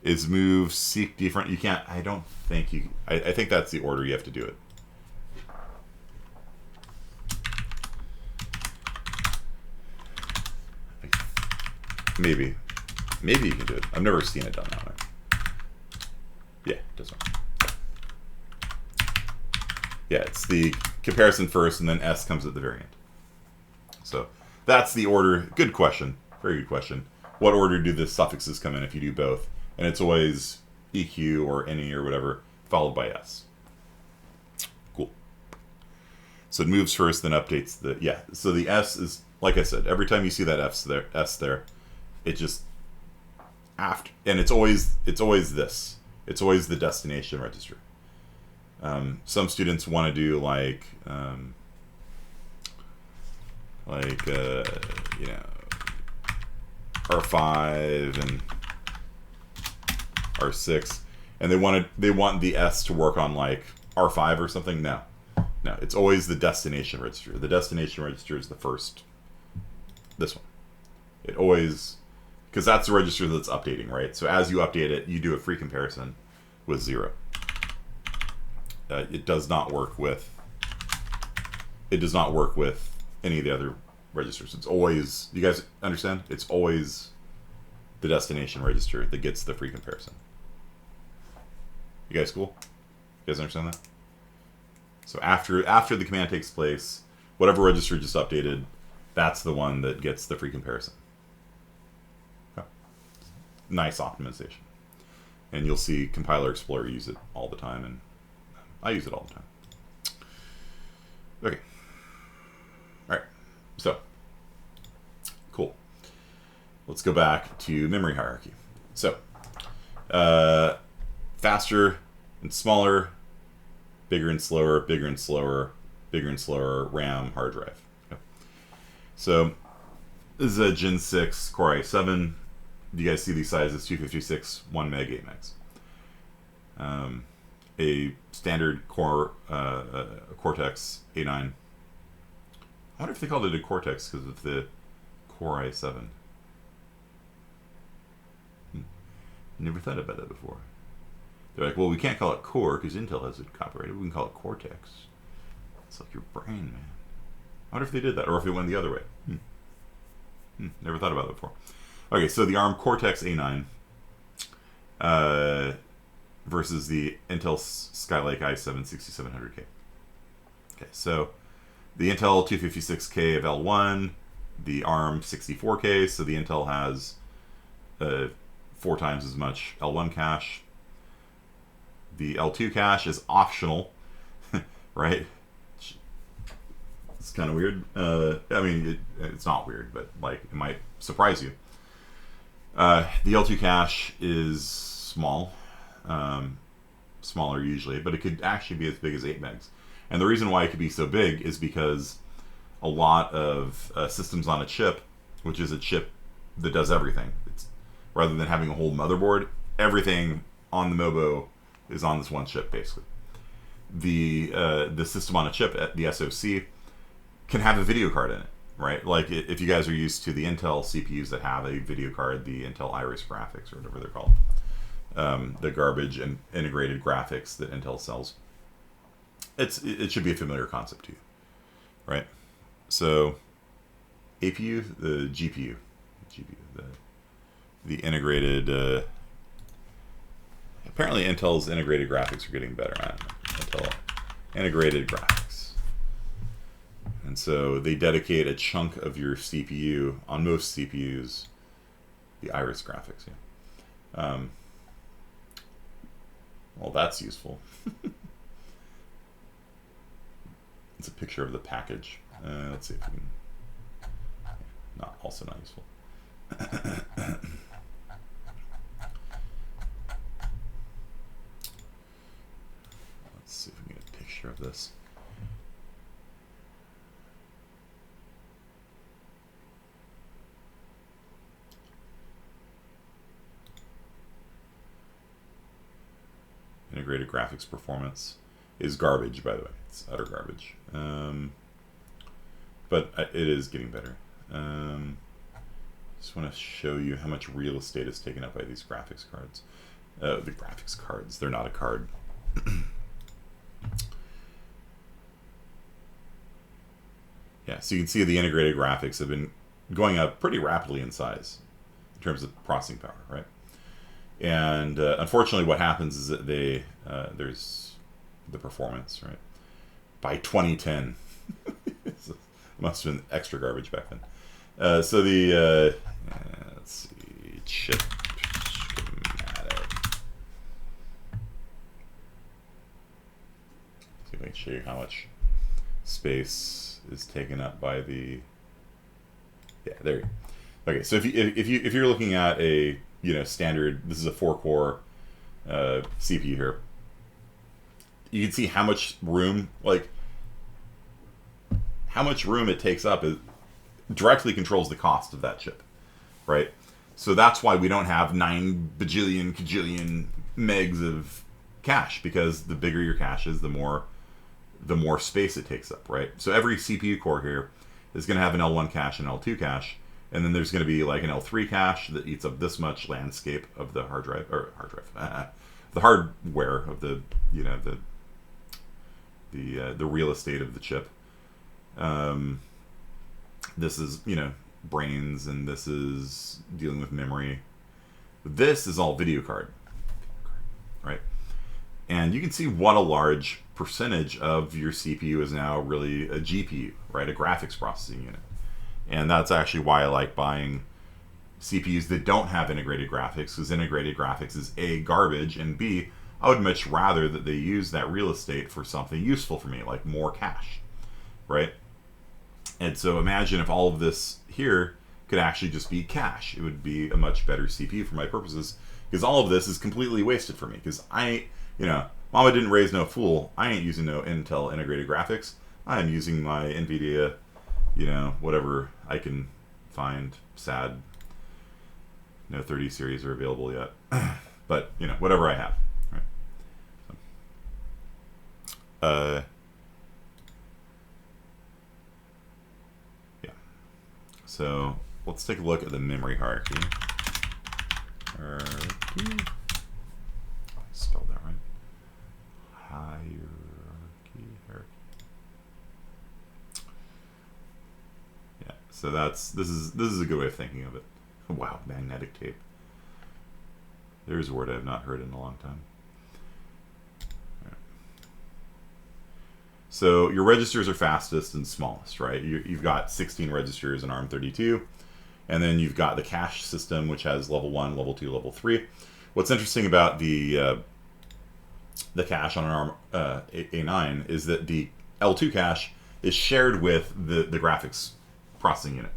Is move seek different? You can't. I don't think you. I think that's the order you have to do it. Maybe you can do it. I've never seen it done that way. Yeah, it does work. Yeah, it's the comparison first, and then S comes at the very end. So that's the order. Good question. Very good question. What order do the suffixes come in if you do both? And it's always EQ or any or whatever, followed by S. Cool. So it moves first, then updates the, yeah. So the S is, like I said, every time you see that S there, it just, after, and it's always this. It's always the destination register. Some students want to do like you know, R5 and R6, and they want the S to work on like R5 or something. No, No, it's always the destination register. The destination register is the first. This one. It always, because that's the register that's updating, right? So as you update it, you do a free comparison with 0. It does not work with. It does not work with any of the other registers. It's always. You guys understand? It's always the destination register that gets the free comparison. You guys cool? You guys understand that? So after the command takes place, whatever register just updated, that's the one that gets the free comparison. Okay. Nice optimization. And you'll see Compiler Explorer use it all the time, and I use it all the time. Okay. All right. So, cool. Let's go back to memory hierarchy. So, faster and smaller, bigger and slower, bigger and slower, bigger and slower RAM hard drive. Okay. So, this is a Gen 6 Core i7. You guys see these sizes: 256, 1 meg, 8 megs. A standard Core Cortex A9. I wonder if they called it a Cortex because of the Core i7. Never thought about that before. They're like, well, we can't call it Core because Intel has it copyrighted. We can call it Cortex. It's like your brain, man. I wonder if they did that or if it went the other way. Never thought about it before. Okay, so the ARM Cortex A9 versus the Intel Skylake i7 6700K. Okay, so the Intel 256K of L1, the ARM 64K, so the Intel has 4 times as much L1 cache. The L2 cache is optional, right? It's kind of weird. I mean, it's not weird, but like it might surprise you. The L2 cache is small, smaller usually, but it could actually be as big as 8 megs. And the reason why it could be so big is because a lot of systems on a chip, which is a chip that does everything. It's, rather than having a whole motherboard, everything on the MOBO is on this one chip, basically. The system on a chip, the SoC, can have a video card in it, right? Like if you guys are used to the Intel CPUs that have a video card, the Intel Iris graphics or whatever they're called, the garbage and integrated graphics that Intel sells. It should be a familiar concept to you, right? So APU, the GPU, the integrated. Apparently, Intel's integrated graphics are getting better. Intel integrated graphics, and so they dedicate a chunk of your CPU on most CPUs, the Iris graphics. Yeah. Well, that's useful. It's a picture of the package. Let's see if we can. Also not useful. Let's see if we can get a picture of this. Integrated graphics performance is garbage, by the way. It's utter garbage. But it is getting better. Just want to show you how much real estate is taken up by these graphics cards. The graphics cards, they're not a card. Yeah, so you can see the integrated graphics have been going up pretty rapidly in size in terms of processing power, right? And unfortunately, what happens is that there's the performance, right? By 2010, it must have been extra garbage back then. So the let's see, chip schematic. See if I can show you how much space is taken up by the. Yeah, there you go. Okay, so if you're looking at a standard, this is a 4-core CPU here. You can see how much room, it takes up. It directly controls the cost of that chip, right? So that's why we don't have 9 bajillion, kajillion megs of cache, because the bigger your cache is, the more the more space it takes up, right? So every CPU core here is going to have an L1 cache and L2 cache, and then there's going to be like an L3 cache that eats up this much landscape of the the hardware of the, you know, the real estate of the chip. This is, you know, brains, and this is dealing with memory. This is all video card, right? And you can see what a large percentage of your CPU is now really a GPU, right? A graphics processing unit. And that's actually why I like buying CPUs that don't have integrated graphics, because integrated graphics is A, garbage, and B, I would much rather that they use that real estate for something useful for me, like more cache, right? And so imagine if all of this here could actually just be cache. It would be a much better CPU for my purposes, because all of this is completely wasted for me, because you know, mama didn't raise no fool. I ain't using no Intel integrated graphics. I am using my NVIDIA, you know, whatever I can find. Sad, no 30 series are available yet. But, you know, whatever I have. Right? Yeah. So let's take a look at the memory hierarchy. Spelled that right. Hierarchy. Yeah. So this is a good way of thinking of it. Wow, magnetic tape. There's a word I have not heard in a long time. Right. So your registers are fastest and smallest, right? You've got 16 registers in ARM32, and then you've got the cache system, which has level 1, level 2, level 3. What's interesting about the cache on an ARM A9 is that the L2 cache is shared with the graphics processing unit,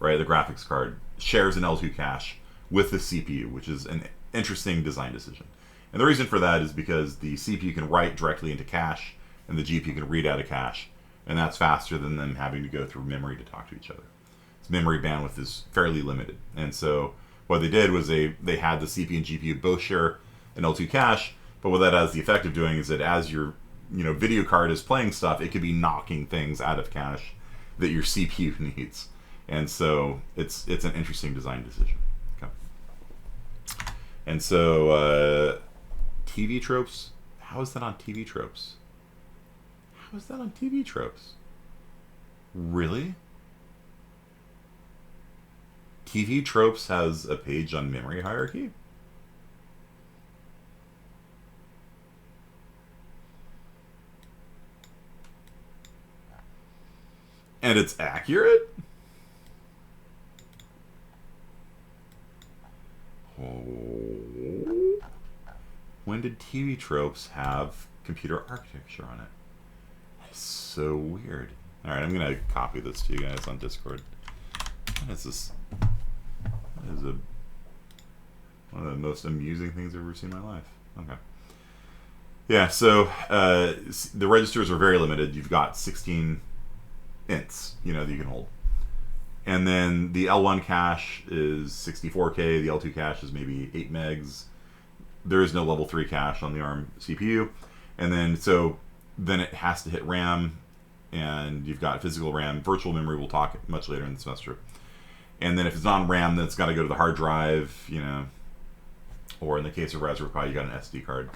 right? The graphics card shares an L2 cache with the CPU, which is an interesting design decision. And the reason for that is because the CPU can write directly into cache, and the GPU can read out of cache, and that's faster than them having to go through memory to talk to each other. Its memory bandwidth is fairly limited, and so what they did was they had the CPU and GPU both share an L2 cache, but what that has the effect of doing is that as your, you know, video card is playing stuff, it could be knocking things out of cache that your CPU needs. And so it's an interesting design decision. Okay. And so TV tropes, how is that on TV tropes? How is that on TV tropes? Really? TV tropes has a page on memory hierarchy? And it's accurate? Oh. When did TV tropes have computer architecture on it? That's so weird. Alright, I'm going to copy this to you guys on Discord. What is this? That is one of the most amusing things I've ever seen in my life. Okay. Yeah, so the registers are very limited. You've got 16 ints, you know, that you can hold. And then the L1 cache is 64K, the L2 cache is maybe 8 megs. There is no level 3 cache on the ARM CPU. And then then it has to hit RAM, and you've got physical RAM. Virtual memory we'll talk much later in the semester. And then if it's on RAM, then it's got to go to the hard drive, you know, or in the case of Raspberry Pi, you got an SD card.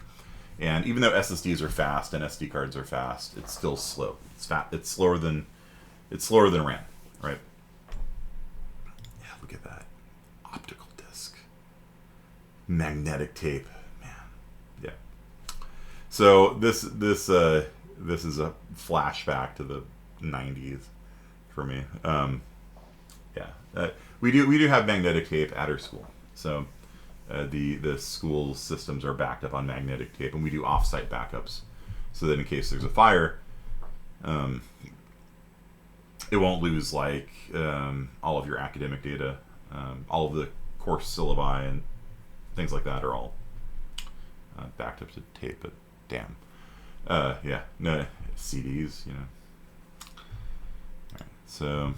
And even though SSDs are fast and SD cards are fast, it's still slow. It's slower than RAM, right? Yeah, look at that. Optical disc. Magnetic tape. Man. Yeah. So this is a flashback to the 90s for me. We do have magnetic tape at our school. So the school systems are backed up on magnetic tape, and we do offsite backups so that in case there's a fire, it won't lose like all of your academic data. All of the course syllabi and things like that are all backed up to tape. But damn, yeah, no CDs, you know. All right, so.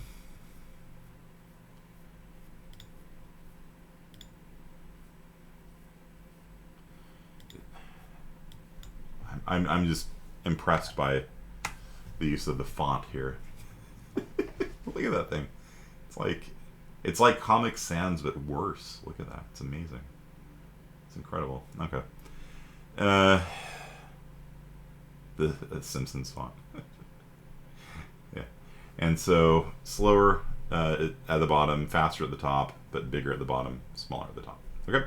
I'm just impressed by the use of the font here. Look at that thing. It's like Comic Sans but worse. Look at that. It's amazing. It's incredible. Okay. The Simpsons font. Yeah. And so slower at the bottom, faster at the top, but bigger at the bottom, smaller at the top. Okay.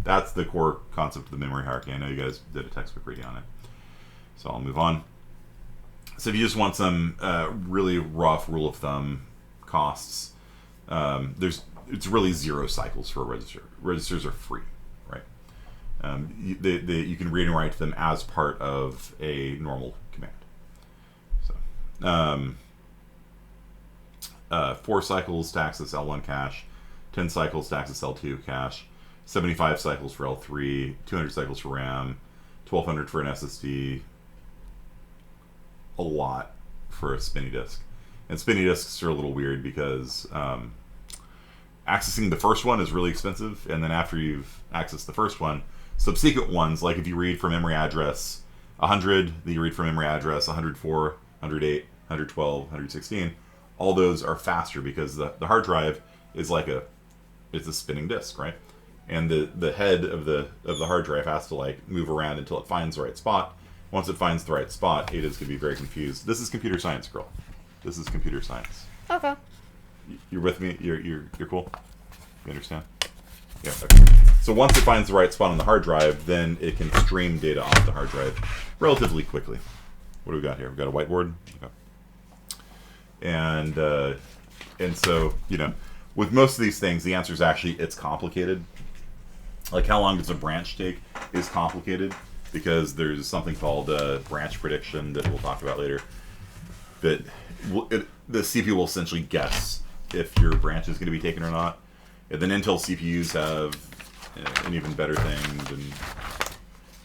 That's the core concept of the memory hierarchy. I know you guys did a textbook reading on it. So I'll move on. So if you just want some really rough rule of thumb costs, it's really 0 cycles for a register. Registers are free, right? You can read and write them as part of a normal command. So 4 cycles to access L1 cache, 10 cycles to access L2 cache, 75 cycles for L3, 200 cycles for RAM, 1200 for an SSD, a lot for a spinny disk. And spinny disks are a little weird because accessing the first one is really expensive, and then after you've accessed the first one, subsequent ones, like if you read from memory address 100, then you read from memory address 104, 108, 112, 116, all those are faster because the hard drive is it's a spinning disk, right? And the head of the hard drive has to like move around until it finds the right spot. Once it finds the right spot, Ada's gonna be very confused. This is computer science, girl. This is computer science. Okay. You're with me? You're cool? You understand? Yeah, okay. So once it finds the right spot on the hard drive, then it can stream data off the hard drive relatively quickly. What do we got here? We've got a whiteboard. Okay. And so, with most of these things, the answer is actually it's complicated. Like how long does a branch take is complicated because there's something called branch prediction that we'll talk about later. That the CPU will essentially guess if your branch is going to be taken or not. And then Intel CPUs have an even better thing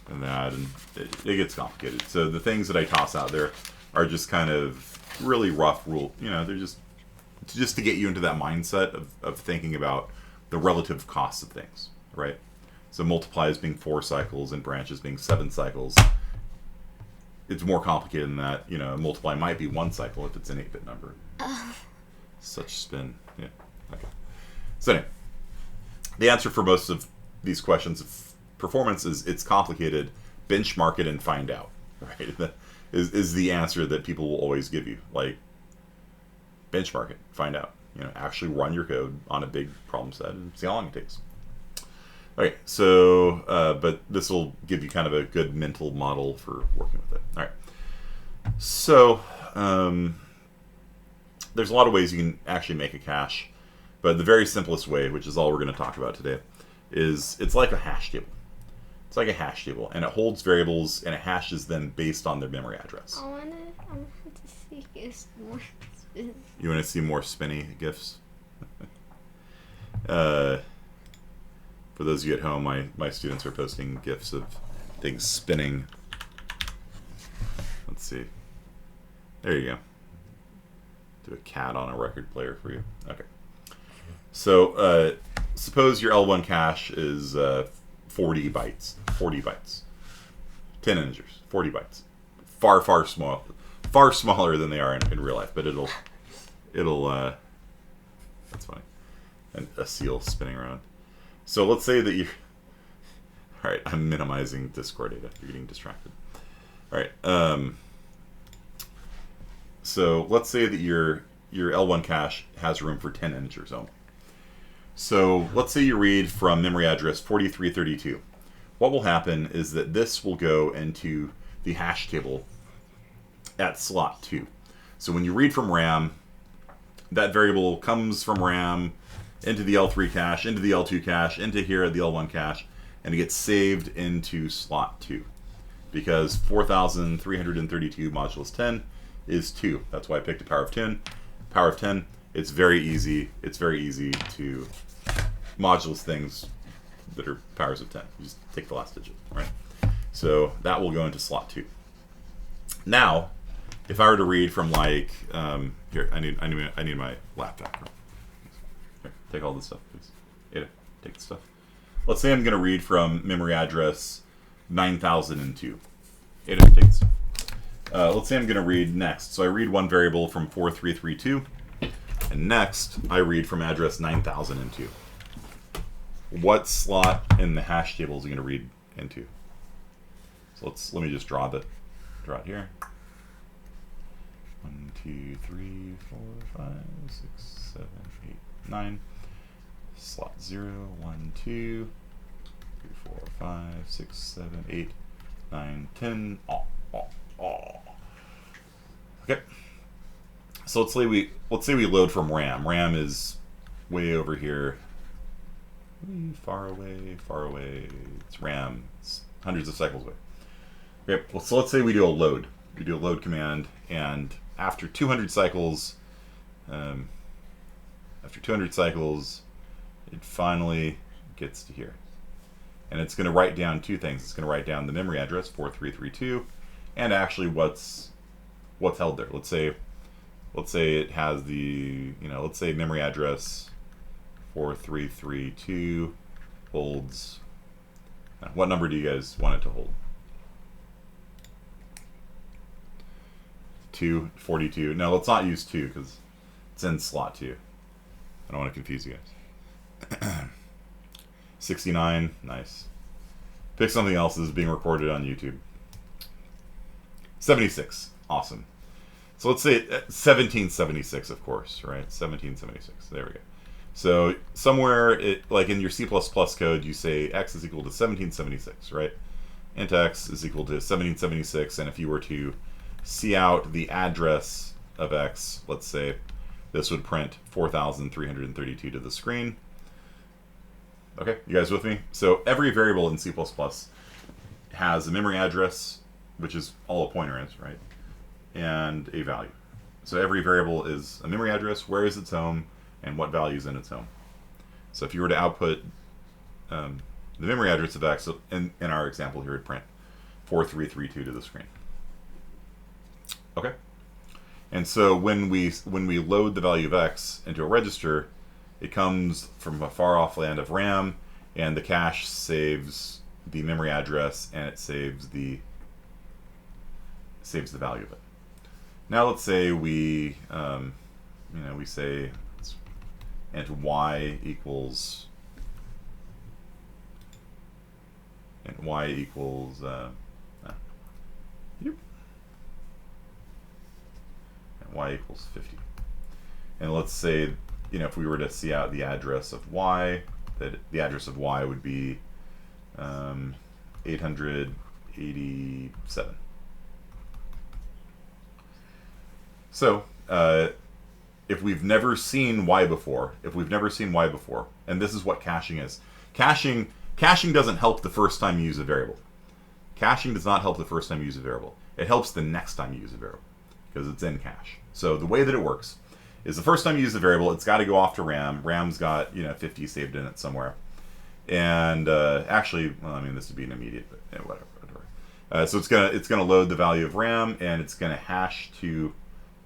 than that, and it gets complicated. So the things that I toss out there are just kind of really rough rule. They're just to get you into that mindset of thinking about the relative costs of things, right? So multiplies being 4 cycles and branches being 7 cycles. It's more complicated than that. Multiply might be 1 cycle if it's an 8-bit number. Such spin. Yeah. Okay. So anyway, the answer for most of these questions of performance is it's complicated. Benchmark it and find out. Right? That is the answer that people will always give you. Like, benchmark it, find out. Actually run your code on a big problem set and see how long it takes. Okay, so, but this will give you kind of a good mental model for working with it. All right. So, there's a lot of ways you can actually make a cache, but the very simplest way, which is all we're going to talk about today, is it's like a hash table. It's like a hash table, and it holds variables, and it hashes them based on their memory address. I want to see more spin. You want to see more spinny GIFs? For those of you at home, my students are posting GIFs of things spinning. Let's see. There you go. Do a cat on a record player for you. Okay. So suppose your L1 cache is 40 bytes. 40 bytes. 10 integers. 40 bytes. Far smaller than they are in real life, but it'll that's funny. And a seal spinning around. So let's say that you. All right, I'm minimizing Discord data. You're getting distracted. All right. So let's say that your L1 cache has room for 10 integers only. So let's say you read from memory address 4332. What will happen is that this will go into the hash table at slot 2. So when you read from RAM, that variable comes from RAM into the L3 cache, into the L2 cache, into here at the L1 cache, and it gets saved into slot 2. Because 4,332 modulus 10 is 2. That's why I picked a power of 10. Power of 10, it's very easy. It's very easy to modulus things that are powers of 10. You just take the last digit, right? So that will go into slot 2. Now, if I were to read from like, here, I need my laptop. Here, take all this stuff, please. Ada, take the stuff. Let's say I'm going to read from memory address 9002. Ada, take this stuff. let's say I'm going to read next. So I read one variable from 4332, and next I read from address 9002. What slot in the hash table is it going to read into? So let me just draw it here. 1, 2, 3, 4, 5, 6, 7, 8, 9. Slot 0, 1, 2, 3, 4, 5, 6, 7, 8, 9, 10. Okay. So let's say we load from RAM. RAM is way over here. Far away. It's RAM. It's hundreds of cycles away. Okay. Well, so let's say we do a load. We do a load command, and after 200 cycles, it finally gets to here. And it's going to write down two things. It's going to write down the memory address, 4332, and actually what's held there. Let's say it has the, let's say memory address 4332 holds, what number do you guys want it to hold? 42. No, let's not use 2 because it's in slot 2. I don't want to confuse you guys. 69, nice. Pick something else that is being recorded on YouTube. 76, awesome. So let's say 1776, of course, right? 1776, there we go. So somewhere, like in your C++ code, you say x is equal to 1776, right? Int x is equal to 1776, and if you were to see out the address of x, let's say this would print 4332 to the screen. Okay, you guys with me? So every variable in C++ has a memory address, which is all a pointer is, right? And a value. So every variable is a memory address, where is its home, and what value is in its home. So if you were to output the memory address of x, in our example here, it would print 4332 to the screen. Okay? And so when we load the value of x into a register, it comes from a far off land of RAM, and the cache saves the memory address, and it saves the value of it. Now let's say we say int y equals y equals 50. And let's say, if we were to see out the address of y, that the address of y would be 887. So, if we've never seen y before, and this is what caching is. Caching doesn't help the first time you use a variable. Caching does not help the first time you use a variable. It helps the next time you use a variable, because it's in cache. So the way that it works is the first time you use a variable, it's got to go off to RAM. RAM's got 50 saved in it somewhere. And actually, well, this would be an immediate, but whatever. So it's gonna load the value of RAM, and it's gonna hash to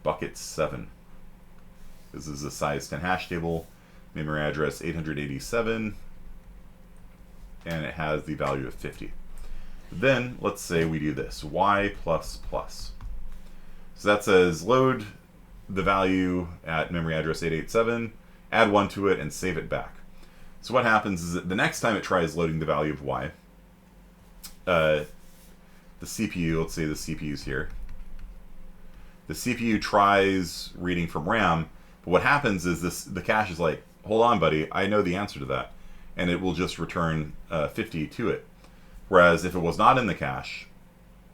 bucket 7. This is a size 10 hash table, memory address 887, and it has the value of 50. Then let's say we do this, y++. So that says load the value at memory address 887, add 1 to it, and save it back. So what happens is that the next time it tries loading the value of y, the CPU, let's say the CPU's here, the CPU tries reading from RAM, but what happens is the cache is like, hold on, buddy, I know the answer to that, and it will just return 50 to it. Whereas if it was not in the cache,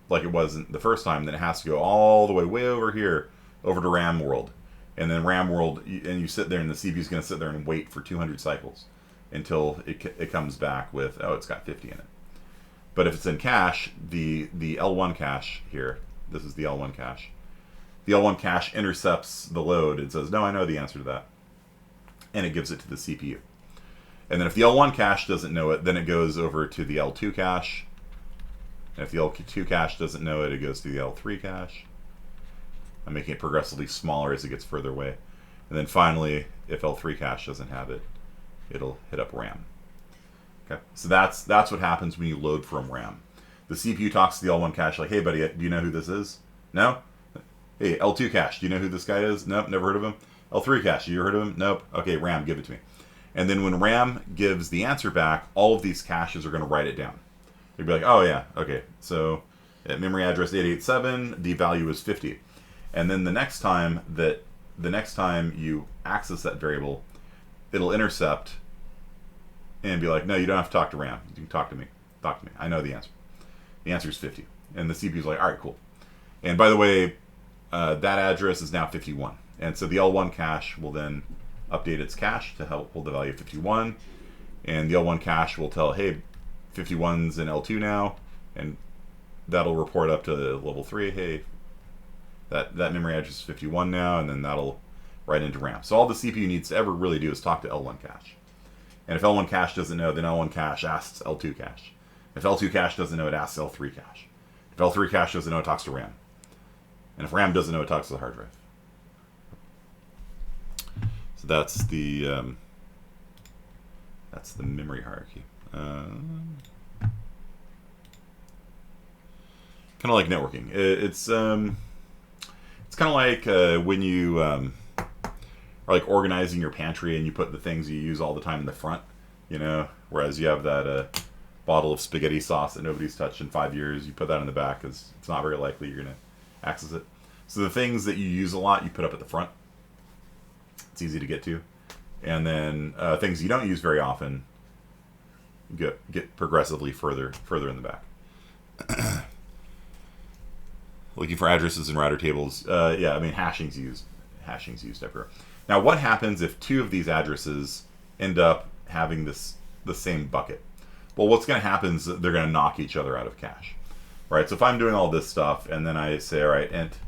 like it wasn't the first time, then it has to go all the way over here, over to RAM world. And then RAM world, and you sit there, and the CPU is going to sit there and wait for 200 cycles until it comes back with, oh, it's got 50 in it. But if it's in cache, the L1 cache here, this is the L1 cache. The L1 cache intercepts the load and says, no, I know the answer to that. And it gives it to the CPU. And then if the L1 cache doesn't know it, then it goes over to the L2 cache. And if the L2 cache doesn't know it, it goes to the L3 cache. I'm making it progressively smaller as it gets further away. And then finally, if L3 cache doesn't have it, it'll hit up RAM. Okay, so that's what happens when you load from RAM. The CPU talks to the L1 cache like, hey buddy, do you know who this is? No? Hey, L2 cache, do you know who this guy is? Nope, never heard of him. L3 cache, you heard of him? Nope. Okay, RAM, give it to me. And then when RAM gives the answer back, all of these caches are going to write it down. They'd be like, oh yeah, okay, so at memory address 887, the value is 50. And then the next time you access that variable, it'll intercept and be like, no, you don't have to talk to RAM. You can talk to me. Talk to me. I know the answer. The answer is 50. And the CPU's like, all right, cool. And by the way, that address is now 51. And so the L1 cache will then update its cache to help hold the value of 51. And the L1 cache will tell, hey, 51's in L2 now. And that'll report up to level 3. Hey, that memory address is 51 now. And then that'll write into RAM. So all the CPU needs to ever really do is talk to L1 cache. And if L1 cache doesn't know, then L1 cache asks L2 cache. If L2 cache doesn't know, it asks L3 cache. If L3 cache doesn't know, it talks to RAM. And if RAM doesn't know, it talks to the hard drive. So that's the memory hierarchy. Kind of like networking. It's kind of like when you are like organizing your pantry and you put the things you use all the time in the front, you know, whereas you have that bottle of spaghetti sauce that nobody's touched in 5 years, you put that in the back because it's not very likely you're going to access it. So the things that you use a lot, you put up at the front. It's easy to get to. And then things you don't use very often get progressively further in the back. Looking for addresses and router tables. Yeah, I mean hashing's used everywhere. Now, what happens if two of these addresses end up having the same bucket? Well, what's going to happen is they're going to knock each other out of cache, right? So if I'm doing all this stuff and then I say, all right, int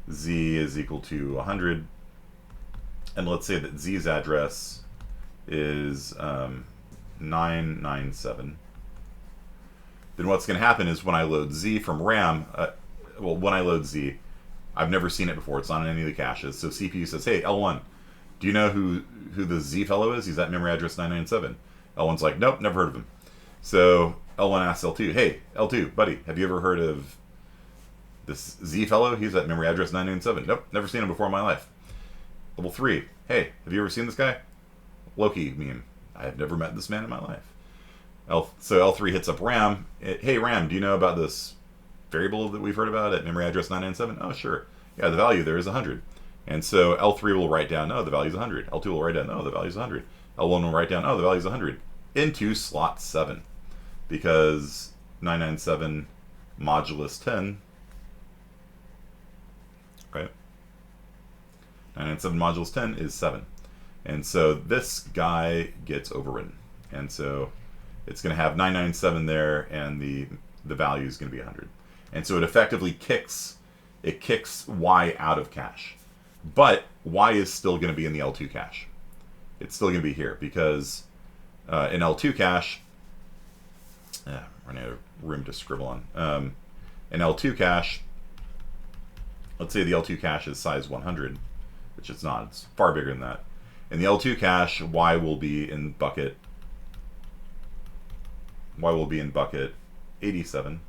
z is equal to 100, and let's say that z's address is 997, then what's going to happen is when I load z from RAM, when I load z, I've never seen it before. It's not in any of the caches. So CPU says, hey, L1, do you know who the Z fellow is? He's at memory address 997. L1's like, nope, never heard of him. So L1 asks L2, hey, L2, buddy, have you ever heard of this Z fellow? He's at memory address 997. Nope, never seen him before in my life. Level 3, hey, have you ever seen this guy? Loki meme. I have never met this man in my life. So L3 hits up RAM. Hey, RAM, do you know about this variable that we've heard about at memory address 997? Oh, sure. Yeah, the value there is 100. And so L3 will write down, oh, the value is 100. L2 will write down, oh, the value is 100. L1 will write down, oh, the value is 100. Into slot 7. Because 997 modulus 10, right? 997 modulus 10 is 7. And so this guy gets overridden. And so it's going to have 997 there, and the value is going to be 100. And so it effectively kicks Y out of cache. But Y is still going to be in the L2 cache. It's still going to be here because in L2 cache, running out of room to scribble on. In L2 cache, let's say the L2 cache is size 100, which it's not. It's far bigger than that. In the L2 cache, Y will be in bucket 87.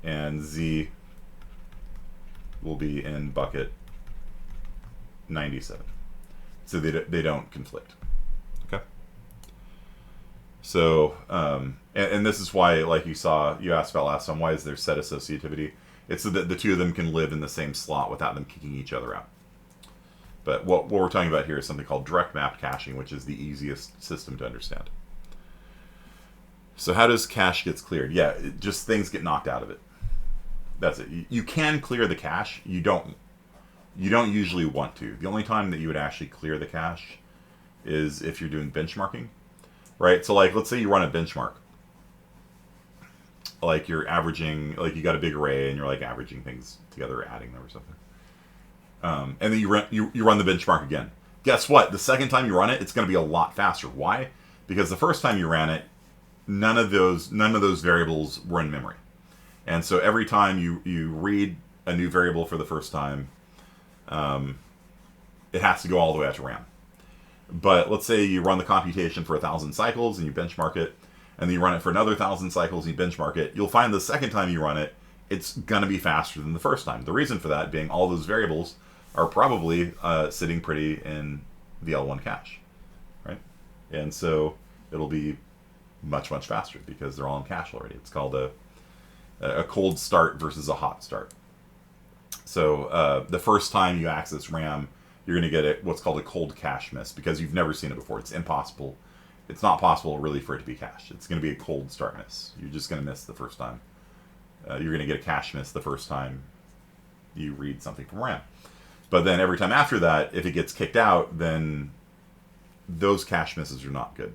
And Z will be in bucket 97. So they don't conflict. Okay. So, and this is why, like you asked about last time, why is there set associativity? It's so that the two of them can live in the same slot without them kicking each other out. But what we're talking about here is something called direct mapped caching, which is the easiest system to understand. So how does cache gets cleared? Yeah, just things get knocked out of it. That's it. You can clear the cache. You don't usually want to. The only time that you would actually clear the cache is if you're doing benchmarking, right? So like, let's say you run a benchmark. Like you're averaging, like you got a big array and you're like averaging things together, adding them or something. And then you run the benchmark again. Guess what? The second time you run it, it's going to be a lot faster. Why? Because the first time you ran it, none of those variables were in memory. And so every time you read a new variable for the first time, it has to go all the way out to RAM. But let's say you run the computation for 1,000 cycles and you benchmark it, and then you run it for another 1,000 cycles and you benchmark it. You'll find the second time you run it, it's going to be faster than the first time. The reason for that being all those variables are probably sitting pretty in the L1 cache, right? And so it'll be much, much faster because they're all in cache already. It's called a cold start versus a hot start. So the first time you access RAM, you're going to get what's called a cold cache miss because you've never seen it before. It's impossible. It's not possible really for it to be cached. It's going to be a cold start miss. You're just going to miss the first time. You're going to get a cache miss the first time you read something from RAM. But then every time after that, if it gets kicked out, then those cache misses are not good.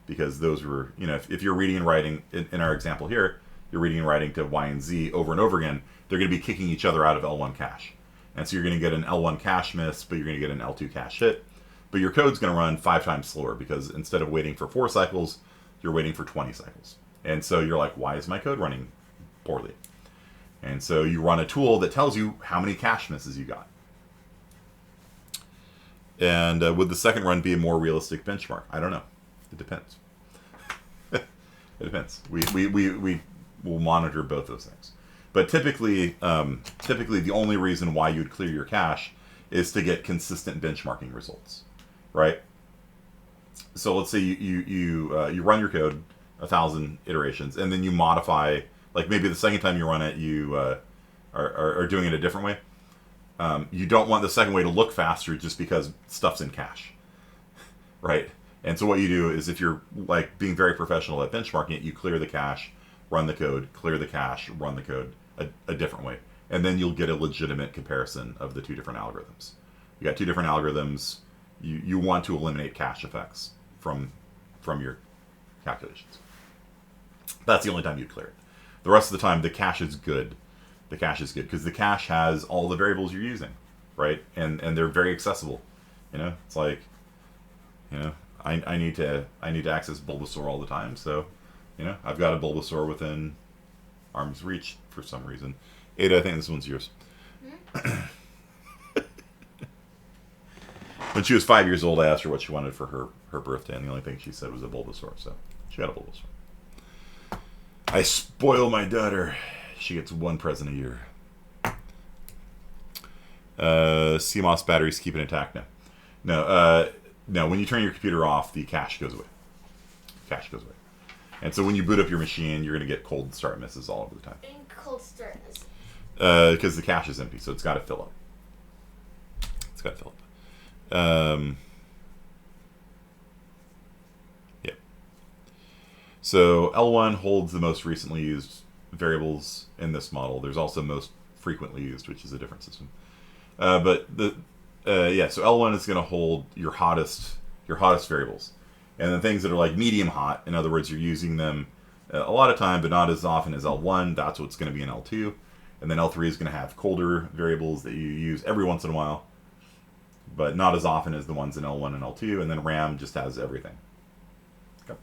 Because those were, if you're reading and writing, in our example here, you're reading and writing to Y and Z over and over again, they're going to be kicking each other out of L1 cache. And so you're going to get an L1 cache miss, but you're going to get an L2 cache hit. But your code's going to run 5 times slower because instead of waiting for 4 cycles, you're waiting for 20 cycles. And so you're like, why is my code running poorly? And so you run a tool that tells you how many cache misses you got. And would the second run be a more realistic benchmark? I don't know. It depends. It depends. We will monitor both those things. But typically the only reason why you'd clear your cache is to get consistent benchmarking results, right? So let's say you run your code 1,000 iterations, and then you modify, like maybe the second time you run it, you are doing it a different way. You don't want the second way to look faster just because stuff's in cache, right? And so what you do is if you're like being very professional at benchmarking it, you clear the cache, run the code, clear the cache, run the code a different way. And then you'll get a legitimate comparison of the two different algorithms. You got two different algorithms. You want to eliminate cache effects from your calculations. That's the only time you'd clear it. The rest of the time, the cache is good. The cache is good because the cache has all the variables you're using, right? And they're very accessible. It's like, I need to access Bulbasaur all the time, so I've got a Bulbasaur within arm's reach for some reason. Ada, I think this one's yours. When she was 5 years old, I asked her what she wanted for her birthday, and the only thing she said was a Bulbasaur, so she got a Bulbasaur. I spoil my daughter. She gets one present a year. CMOS batteries keep it intact now. No, when you turn your computer off, the cache goes away. Cache goes away. And so when you boot up your machine, you're going to get cold start misses all over the time. And cold start misses. Because the cache is empty, so it's got to fill up. It's got to fill up. Yeah. So L1 holds the most recently used variables in this model. There's also most frequently used, which is a different system. So L1 is going to hold your hottest variables. And then things that are like medium hot, in other words, you're using them a lot of time, but not as often as L1. That's what's going to be in L2. And then L3 is going to have colder variables that you use every once in a while, but not as often as the ones in L1 and L2. And then RAM just has everything. Okay.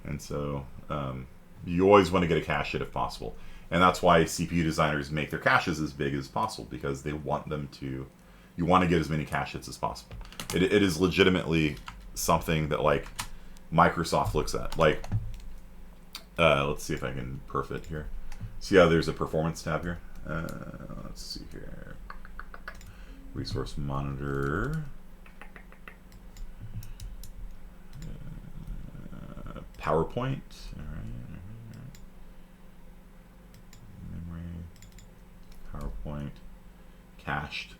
And so you always want to get a cache hit if possible. And that's why CPU designers make their caches as big as possible, because they want them to, you want to get as many cache hits as possible. It is legitimately something that like Microsoft looks at. Like, let's see if I can perf it here. See how there's a performance tab here? Let's see here. Resource monitor. PowerPoint. All right. Memory. PowerPoint. Cached.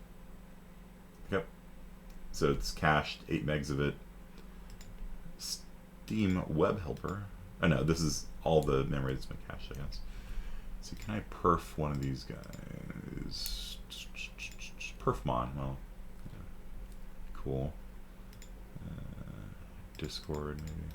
Yep. So it's cached, 8 megs of it. Steam Web Helper. Oh no, this is all the memory that's been cached, I guess. So can I perf one of these guys? Perfmon, well, yeah. Cool. Discord, maybe.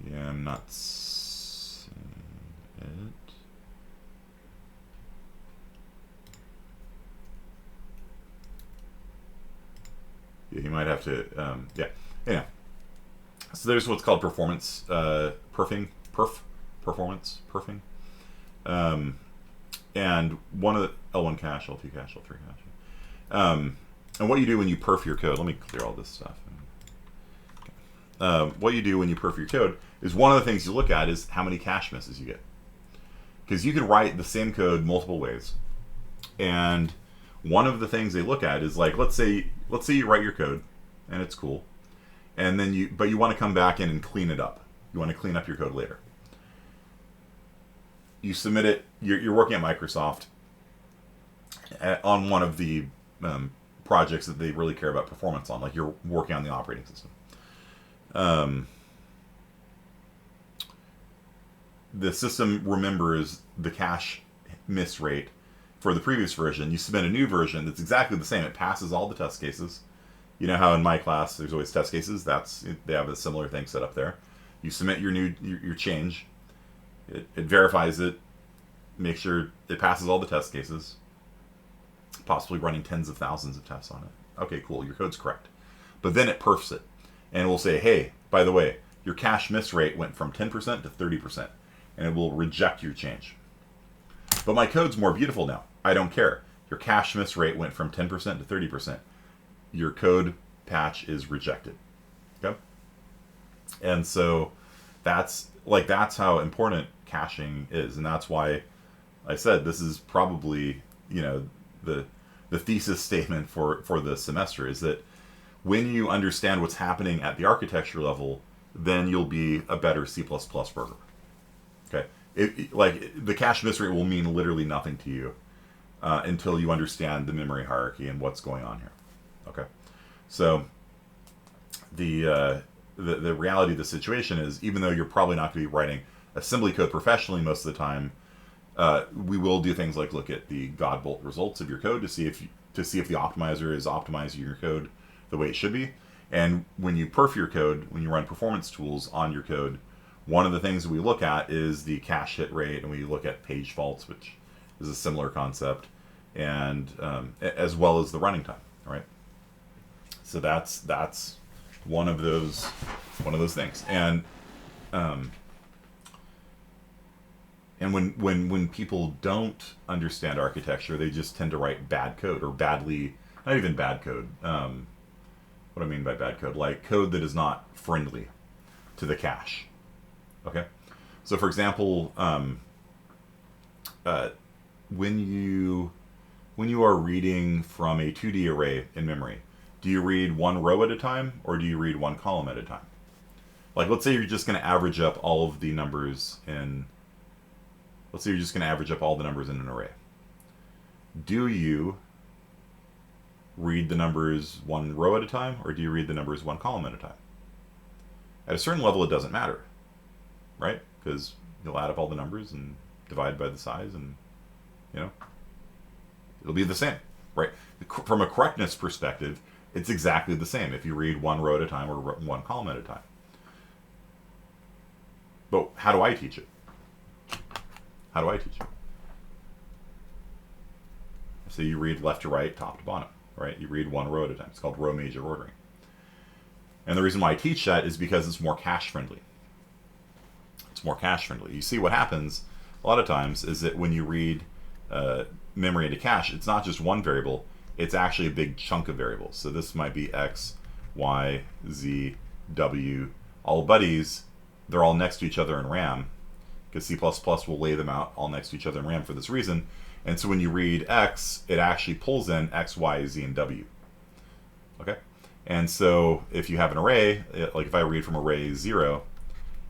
Yeah, I'm not seeing it. Yeah, you might have to, yeah. So there's what's called performance perfing, performance, perfing. And one of the L1 cache, L2 cache, L3 cache. And what you do when you perf your code, let me clear all this stuff. What you do when you perf your code is one of the things you look at is how many cache misses you get. Because you can write the same code multiple ways. And one of the things they look at is like, let's say you write your code and it's cool. And then you want to come back in and clean it up. You want to clean up your code later. You submit it, you're working at Microsoft on one of the projects that they really care about performance on, like you're working on the operating system. The system remembers the cache miss rate for the previous version. You submit a new version that's exactly the same. It passes all the test cases. You know how in my class there's always test cases? They have a similar thing set up there. You submit your change. It verifies it, makes sure it passes all the test cases, possibly running tens of thousands of tests on it. Okay, cool, your code's correct. But then it perfs it, and it will say, hey, by the way, your cache miss rate went from 10% to 30%, and it will reject your change. But my code's more beautiful now. I don't care. Your cache miss rate went from 10% to 30%. Your code patch is rejected. Okay? And so that's how important caching is, and that's why I said this is probably, the thesis statement for the semester is that when you understand what's happening at the architecture level, then you'll be a better C++ programmer. Okay, the cache miss rate will mean literally nothing to you until you understand the memory hierarchy and what's going on here. Okay, so the reality of the situation is, even though you're probably not going to be writing assembly code professionally most of the time, we will do things like look at the Godbolt results of your code to see if the optimizer is optimizing your code the way it should be. And when you perf your code, when you run performance tools on your code, one of the things that we look at is the cache hit rate, and we look at page faults, which is a similar concept, and as well as the running time. Right. So that's one of those things. And when people don't understand architecture, they just tend to write bad code, or badly, not even bad code. What I mean by bad code, like code that is not friendly to the cache. Okay, so for example, when you are reading from a 2D array in memory, do you read one row at a time, or do you read one column at a time? Like, let's say you're just going to average up all of the numbers in. Let's say you're just going to average up all the numbers in an array. Do you read the numbers one row at a time, or do you read the numbers one column at a time? At a certain level, it doesn't matter, right? Because you'll add up all the numbers and divide by the size, and it'll be the same, right? From a correctness perspective, it's exactly the same if you read one row at a time or one column at a time. But how do I teach it? How do I teach it? So you read left to right, top to bottom, right? You read one row at a time. It's called row major ordering. And the reason why I teach that is because it's more cache friendly. It's more cache friendly. You see what happens a lot of times is that when you read memory into cache, it's not just one variable, it's actually a big chunk of variables. So this might be X, Y, Z, W, all buddies. They're all next to each other in RAM, because C++ will lay them out all next to each other in RAM for this reason. And so when you read X, it actually pulls in X, Y, Z, and W. Okay? And so if you have an array, like if I read from array 0,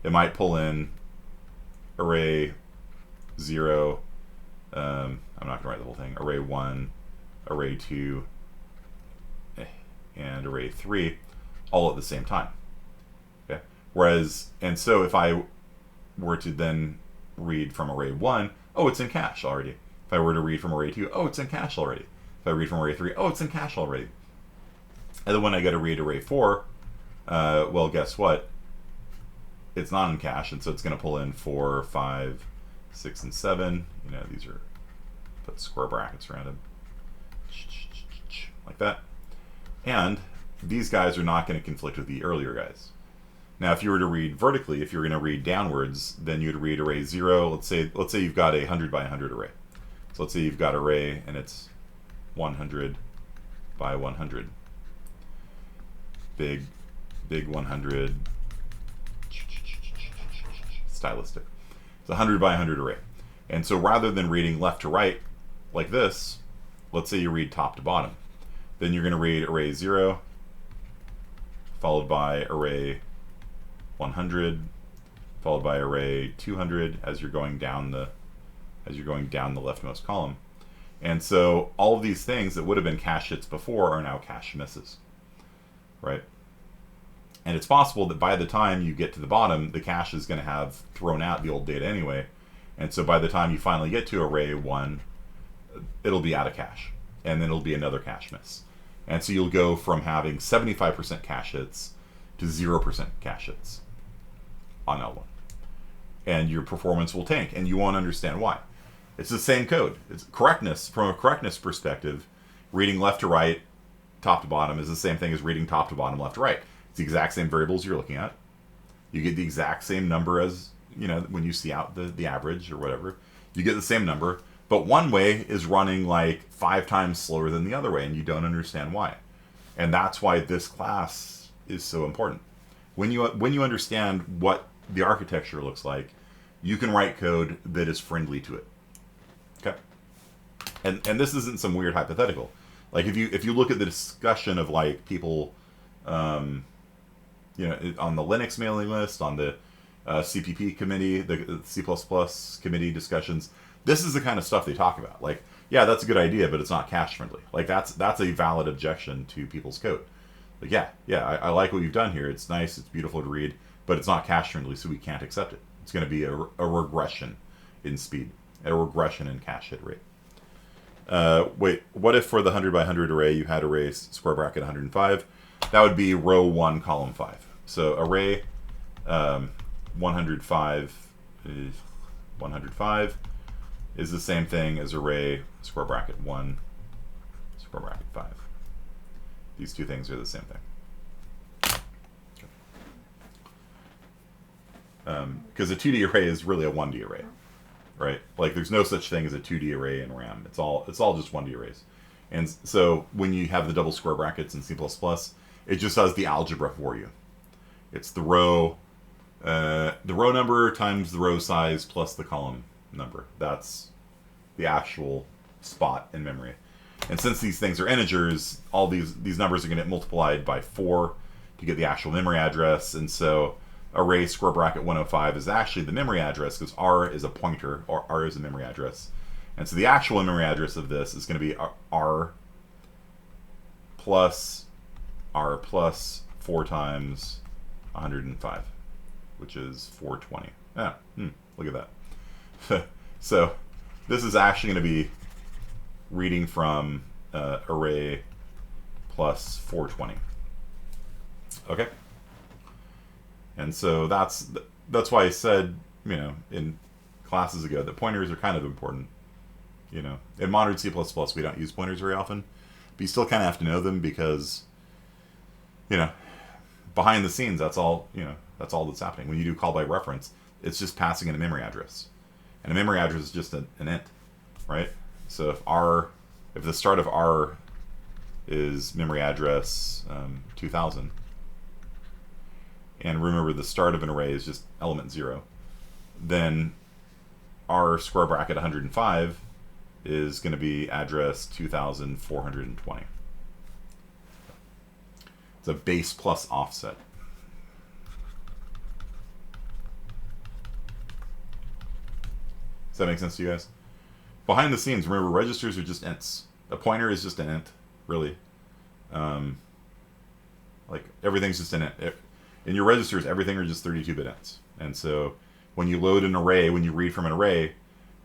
it might pull in array 0, I'm not going to write the whole thing, array 1, array 2, and array 3, all at the same time. Okay? Whereas, and so if I were to then read from array 1, oh, it's in cache already. If I were to read from array 2, oh, it's in cache already. If I read from array 3, oh, it's in cache already. And then when I go to read array 4, well, guess what? It's not in cache, and so it's going to pull in 4, 5, 6, and 7. These are, put square brackets around them. Like that. And these guys are not going to conflict with the earlier guys. Now, if you were to read vertically, if you're going to read downwards, then you'd read array 0. Let's say you've got a 100 by 100 array. So let's say you've got array and it's 100 by 100. Big 100. Stylistic. It's a 100 by 100 array. And so rather than reading left to right like this, let's say you read top to bottom. Then you're going to read array 0, followed by array 100, followed by array 200 as you're going down the leftmost column. And so all of these things that would have been cache hits before are now cache misses, right? And it's possible that by the time you get to the bottom, the cache is going to have thrown out the old data anyway. And so by the time you finally get to array 1, it'll be out of cache. And then it'll be another cache miss. And so you'll go from having 75% cache hits to 0% cache hits on L1. And your performance will tank, and you won't understand why. It's the same code. It's correctness, from a correctness perspective, reading left to right, top to bottom is the same thing as reading top to bottom, left to right. It's the exact same variables you're looking at. You get the exact same number as, when you see out the average or whatever. You get the same number, but one way is running like 5 times slower than the other way, and you don't understand why. And that's why this class is so important. When you understand what the architecture looks like, you can write code that is friendly to it. Okay? And this isn't some weird hypothetical. Like if you look at the discussion of like people on the Linux mailing list, on the CPP committee, the C++ committee discussions, this is the kind of stuff they talk about. Like, yeah, that's a good idea, but it's not cache friendly. Like that's a valid objection to people's code. Like, I like what you've done here. It's nice, it's beautiful to read, but it's not cache friendly, so we can't accept it. It's going to be a regression in speed, a regression in cache hit rate. Wait, what if for the 100 by 100 array you had array square bracket 105? That would be row 1, column 5. So array 105 is the same thing as array square bracket 1, square bracket 5. These two things are the same thing. Because a 2D array is really a 1D array, right? Like there's no such thing as a 2D array in RAM. It's all just 1D arrays. And so when you have the double square brackets in C++, it just does the algebra for you. It's the row number times the row size plus the column number. That's the actual spot in memory. And since these things are integers, all these numbers are going to get multiplied by 4 to get the actual memory address. And so array square bracket 105 is actually the memory address because R is a pointer, or R is a memory address. And so the actual memory address of this is going to be R plus 4 times 105, which is 420. Look at that. So this is actually going to be reading from array plus 420. Okay? And so that's why I said, in classes ago that pointers are kind of important. In modern C++, we don't use pointers very often, but you still kind of have to know them because, behind the scenes, that's all that's happening. When you do call by reference, it's just passing in a memory address. And a memory address is just an int, right? So if the start of R is memory address 2000, and remember the start of an array is just element 0, then R square bracket 105 is going to be address 2420. It's a base plus offset. Does that make sense to you guys? Behind the scenes, remember, registers are just ints. A pointer is just an int, really. Like, everything's just an int. In your registers, everything are just 32-bit ints. And so when you load an array, when you read from an array,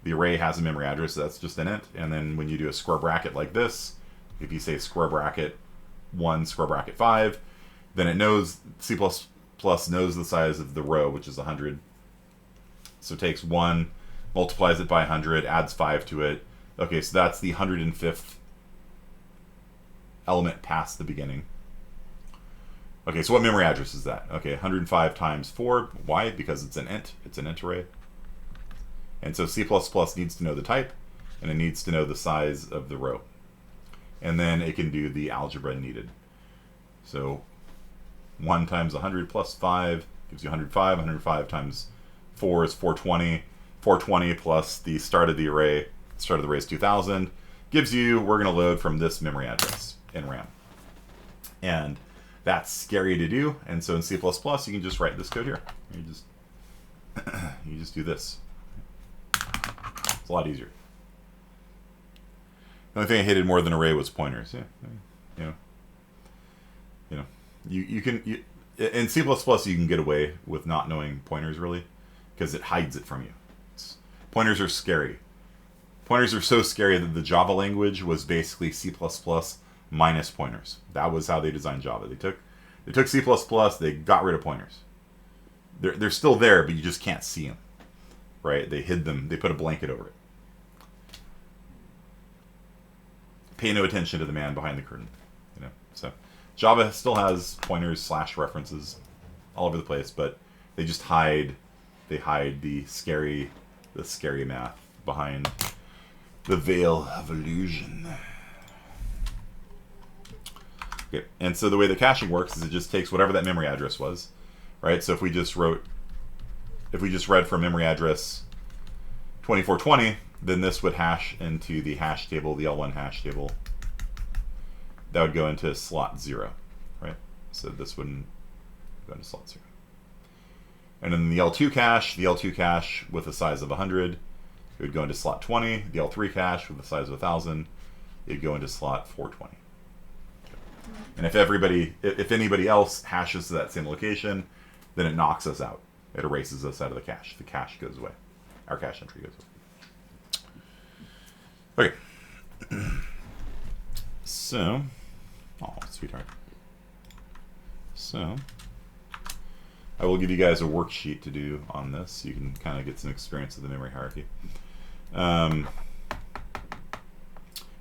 the array has a memory address, so that's just an int. And then when you do a square bracket like this, if you say square bracket 1, square bracket 5, then it knows, C++ knows the size of the row, which is 100. So it takes 1, multiplies it by 100, adds 5 to it. Okay, so that's the 105th element past the beginning. Okay, so what memory address is that? Okay, 105 times 4. Why? Because it's an int. It's an int array. And so C++ needs to know the type, and it needs to know the size of the row. And then it can do the algebra needed. So 1 times 100 plus 5 gives you 105. 105 times 4 is 420. 420 plus the start of the array is 2000. Gives you, we're going to load from this memory address in RAM. And that's scary to do. And so in C++, you can just write this code here. You just do this. It's a lot easier. The only thing I hated more than array was pointers. Yeah, you can in C++ you can get away with not knowing pointers really, because it hides it from you. Pointers are scary. Pointers are so scary that the Java language was basically C++ minus pointers. That was how they designed Java. They took C++, they got rid of pointers. They're still there, but you just can't see them. Right? They hid them. They put a blanket over it. Pay no attention to the man behind the curtain. So Java still has pointers / references all over the place, but they just hide. They hide the scary math behind the veil of illusion. Okay, and so the way the caching works is it just takes whatever that memory address was, right? So if we just read from memory address 2420, then this would hash into the hash table, the L1 hash table. That would go into slot 0, right? So this wouldn't go into slot 0. And then the L2 cache with a size of 100, it would go into slot 20. The L3 cache with a size of 1000, it'd go into slot 420. And if anybody else hashes to that same location, then it knocks us out. It erases us out of the cache. The cache goes away. Our cache entry goes away. Okay. So, oh, sweetheart. So, I will give you guys a worksheet to do on this, so you can kind of get some experience of the memory hierarchy.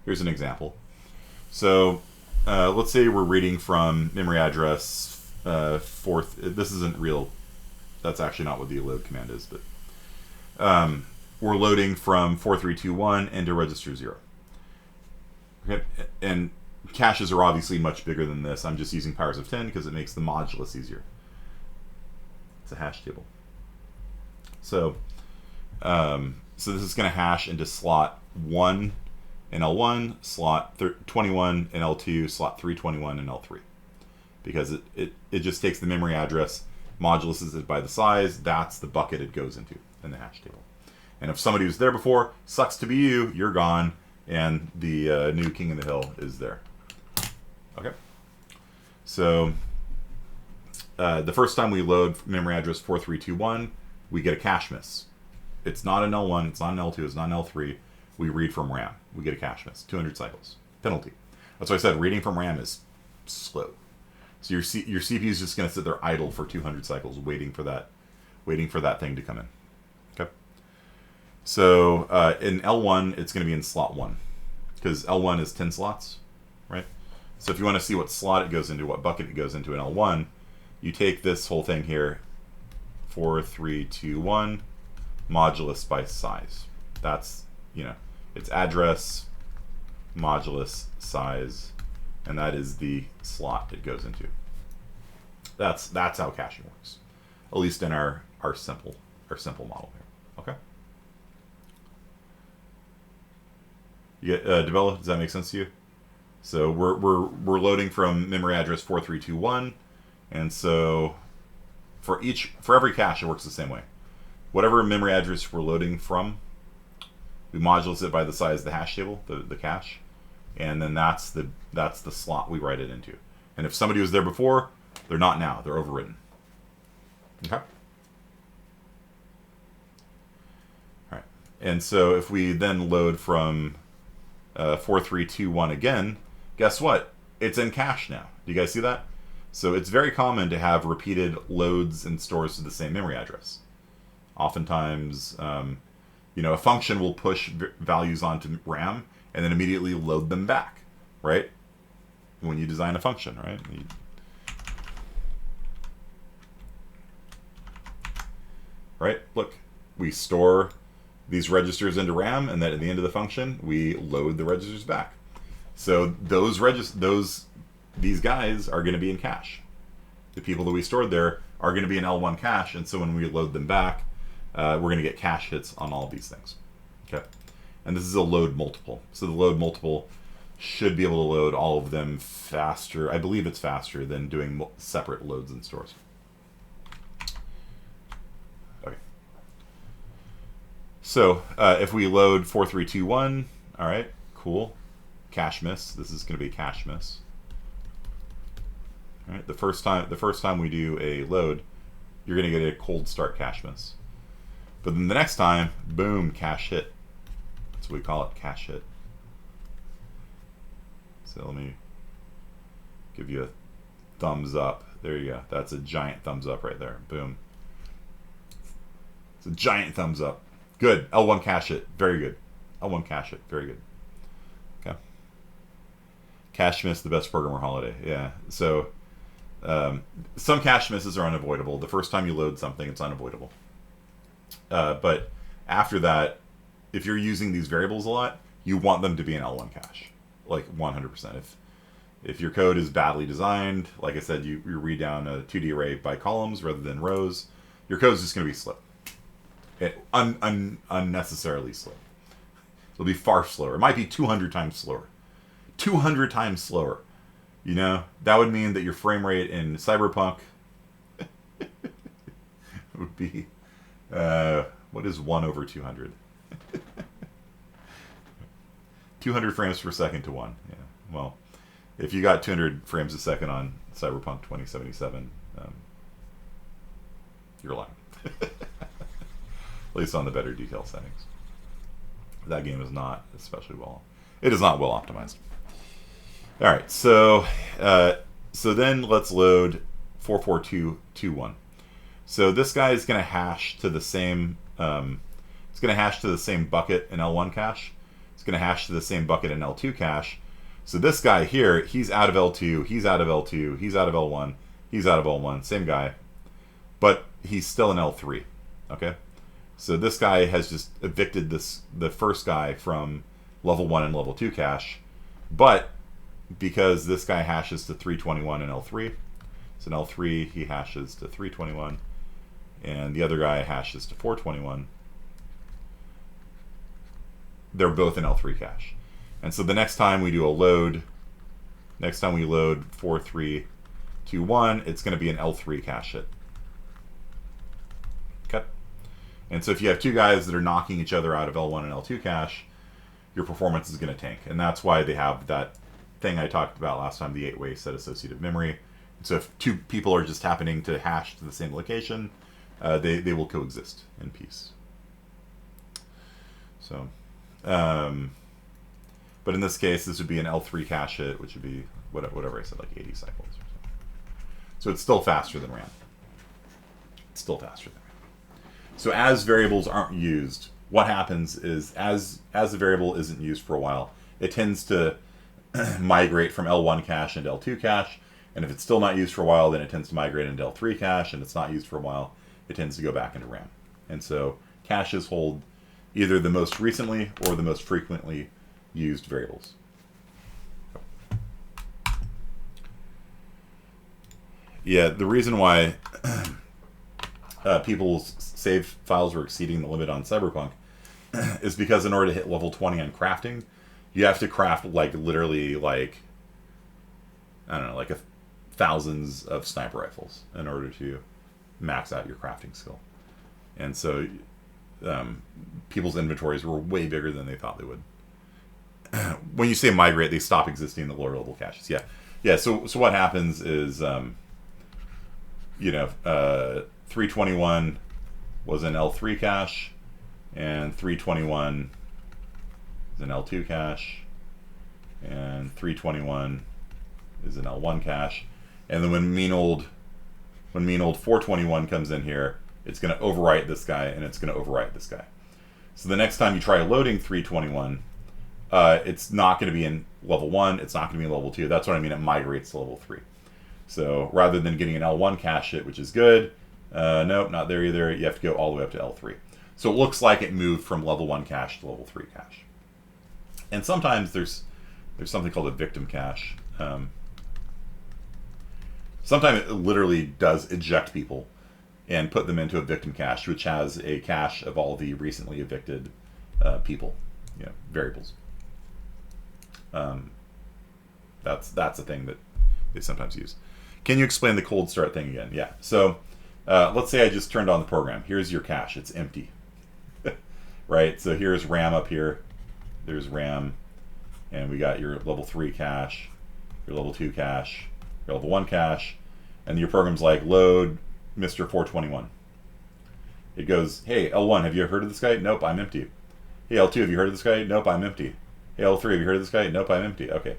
Here's an example. So, let's say we're reading from memory address 4th. This isn't real. That's actually not what the load command is, but we're loading from 4321 into register 0. Okay, and caches are obviously much bigger than this. I'm just using powers of 10 because it makes the modulus easier. It's a hash table. So, so this is going to hash into slot 1 in L1, slot 21 in L2, slot 321 in L3. Because it just takes the memory address, moduluses it by the size, that's the bucket it goes into in the hash table. And if somebody was there before, sucks to be you, you're gone, and the new king of the hill is there. Okay. So the first time we load memory address 4321, we get a cache miss. It's not an L1, it's not an L2, it's not an L3. We read from RAM. We get a cache miss. 200 cycles. Penalty. That's why I said reading from RAM is slow. So your CPU is just going to sit there idle for 200 cycles, waiting for that thing to come in. Okay. So in L1, it's going to be in slot 1, because L1 is 10 slots, right? So if you want to see what slot it goes into, what bucket it goes into in L1, you take this whole thing here, 4321, modulus by size. That's, it's address, modulus, size, and that is the slot it goes into. That's how caching works, at least in our simple model here. Okay. You get Debella? Does that make sense to you? So we're loading from memory address 4321, and so for every cache it works the same way. Whatever memory address we're loading from, we modulus it by the size of the hash table, the cache, and then that's the slot we write it into. And if somebody was there before, they're not now. They're overwritten. Okay. All right. And so if we then load from 4321 again, guess what? It's in cache now. Do you guys see that? So it's very common to have repeated loads and stores to the same memory address. Oftentimes, a function will push values onto RAM and then immediately load them back, right? When you design a function, right? right? Look, we store these registers into RAM, and then at the end of the function, we load the registers back. So these guys are going to be in cache. The people that we stored there are going to be in L1 cache, and so when we load them back, we're going to get cache hits on all of these things. Okay, and this is a load multiple. So the load multiple should be able to load all of them faster. I believe it's faster than doing separate loads and stores. Okay. So if we load 4321, all right, cool. Cache miss. This is going to be cache miss. All right, the first time we do a load, you're going to get a cold start cache miss. But then the next time, boom, cache hit. That's what we call it, cache hit. So let me give you a thumbs up. There you go. That's a giant thumbs up right there. Boom. It's a giant thumbs up. Good. L1 cache hit. Very good. L1 cache hit. Very good. Okay. Cache miss, the best programmer holiday. Yeah. So some cache misses are unavoidable. The first time you load something, it's unavoidable. But after that, if you're using these variables a lot, you want them to be in L1 cache, like 100%. If your code is badly designed, like I said, you read down a 2D array by columns rather than rows, your code is just going to be slow. Unnecessarily slow. It'll be far slower. It might be 200 times slower. 200 times slower. You know, that would mean that your frame rate in Cyberpunk would be, what is 1 over 200? 200 frames per second to 1. Yeah. Well, if you got 200 frames a second on Cyberpunk 2077, you're lying. At least on the better detail settings. That game is not especially well. It is not well optimized. All right, so then let's load 44221. So this guy is going to hash to the same. It's going to hash to the same bucket in L1 cache. It's going to hash to the same bucket in L2 cache. So this guy here, he's out of L2. He's out of L2. He's out of L1. He's out of L1. Same guy, but he's still in L3. Okay, so this guy has just evicted the first guy from level 1 and level 2 cache, but because this guy hashes to 321 in L3, so in L3 he hashes to 321, and the other guy hashes to 421. They're both in L3 cache. And so the next time we do a load, next time we load 4321, it's going to be an L3 cache hit. Okay. And so if you have two guys that are knocking each other out of L1 and L2 cache, your performance is going to tank. And that's why they have that thing I talked about last time, the 8-way set associative memory. So if two people are just happening to hash to the same location, they will coexist in peace. So, but in this case, this would be an L3 cache hit, which would be whatever I said, like 80 cycles or something. So it's still faster than RAM. It's still faster than RAM. So as variables aren't used, what happens is as the variable isn't used for a while, it tends to migrate from L1 cache into L2 cache, and if it's still not used for a while, then it tends to migrate into L3 cache, and it's not used for a while, it tends to go back into RAM. And so caches hold either the most recently or the most frequently used variables. Yeah, the reason why people's save files were exceeding the limit on Cyberpunk is because in order to hit level 20 on crafting, you have to craft like literally like, I don't know, like thousands of sniper rifles in order to max out your crafting skill. And so people's inventories were way bigger than they thought they would. When you say migrate, they stop existing in the lower level caches. Yeah. So what happens is, 321 was an L3 cache, and 321 is an L2 cache, and 321 is an L1 cache. And then when mean old 421 comes in here, it's going to overwrite this guy, and it's going to overwrite this guy. So the next time you try loading 321, it's not going to be in level 1, it's not going to be in level 2. That's what I mean, it migrates to level 3. So rather than getting an L1 cache hit, which is good, Nope, not there either. You have to go all the way up to L3. So it looks like it moved from level 1 cache to level 3 cache. And sometimes there's something called a victim cache. Sometimes it literally does eject people and put them into a victim cache, which has a cache of all the recently evicted people, variables. That's a thing that they sometimes use. Can you explain the cold start thing again? Yeah. So let's say I just turned on the program. Here's your cache. It's empty. Right? So here's RAM up here. There's RAM. And we got your level 3 cache, your level 2 cache, your level 1 cache. And your program's like, load Mr. 421. It goes, hey, L1, have you heard of this guy? Nope, I'm empty. Hey, L2, have you heard of this guy? Nope, I'm empty. Hey, L3, have you heard of this guy? Nope, I'm empty. Okay.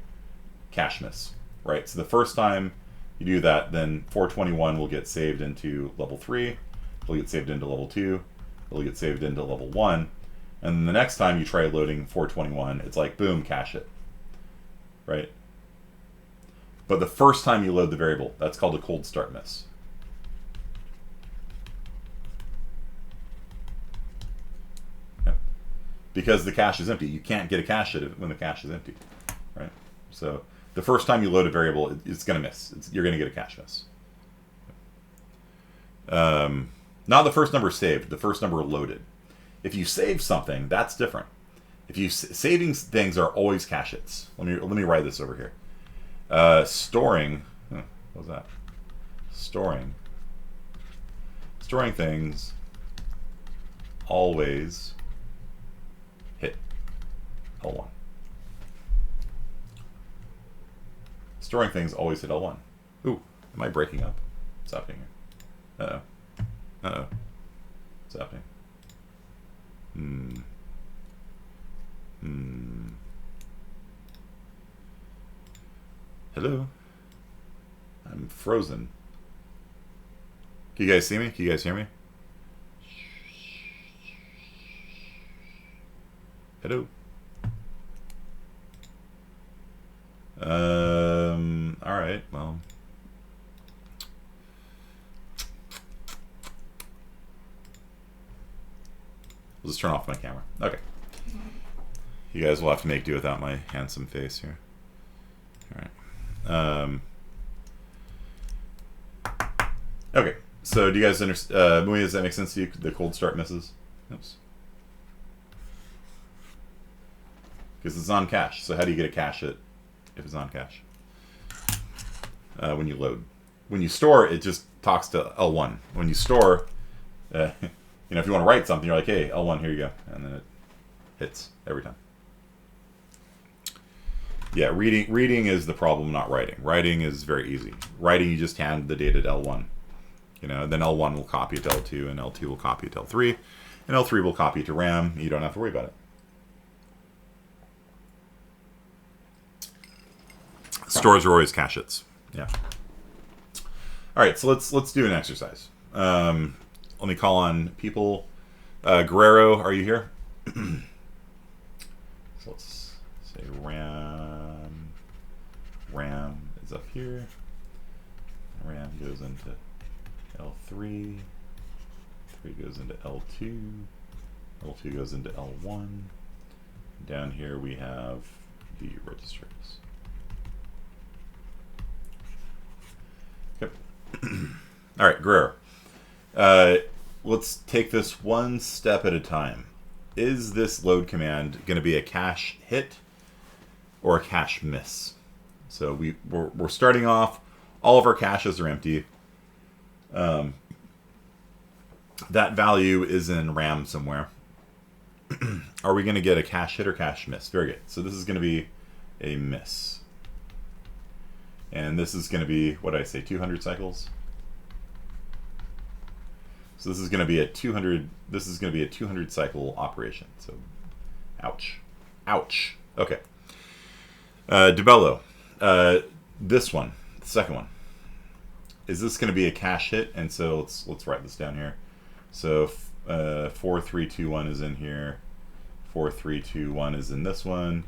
Cache miss. Right? So the first time you do that, then 421 will get saved into level 3. It'll get saved into level 2. It'll get saved into level 1. And then the next time you try loading 421, it's like, boom, cache it. Right? But the first time you load the variable, that's called a cold start miss. Yep. Because the cache is empty. You can't get a cache hit when the cache is empty. Right? So the first time you load a variable, it's going to miss. You're going to get a cache miss. Not the first number saved, the first number loaded. If you save something, that's different. If you saving things are always cache hits. Let me write this over here. Storing. What was that? Storing things always hit L1. Storing things always hit L1. Ooh, am I breaking up? What's happening here? Uh-oh. What's happening? Hello? I'm frozen. Can you guys see me? Can you guys hear me? Hello? Alright, well. I'll just turn off my camera. Okay. You guys will have to make do without my handsome face here. Alright. Okay. So do you guys understand? Mui, does that make sense to you? The cold start misses? Oops. Because it's on cache. So how do you get a cache hit if it's on cache? When you load. When you store, it just talks to L1. When you store, if you want to write something, you're like, hey, L1, here you go. And then it hits every time. Yeah, reading is the problem, not writing. Writing is very easy. Writing, you just hand the data to L1. Then L1 will copy it to L2, and L2 will copy it to L3, and L3 will copy it to RAM. You don't have to worry about it. Stores are always cache hits. Yeah. All right, so let's do an exercise. Let me call on people. Guerrero, are you here? So let's say RAM. RAM is up here. RAM goes into L3. 3 goes into L2. L2 goes into L1. Down here we have the registers. Okay. All right, Guerrero. Let's take this one step at a time. Is this load command going to be a cache hit or a cache miss? So we're starting off. All of our caches are empty. That value is in RAM somewhere. Are we going to get a cache hit or cache miss? Very good. So this is going to be a miss. And this is going to be, what did I say, 200 cycles? So this is going to be a 200. This is going to be a 200 cycle operation. So, ouch, ouch. Okay. Debello. This one, the second one. Is this going to be a cache hit? And so let's write this down here. So 4321 is in here. 4321 is in this one.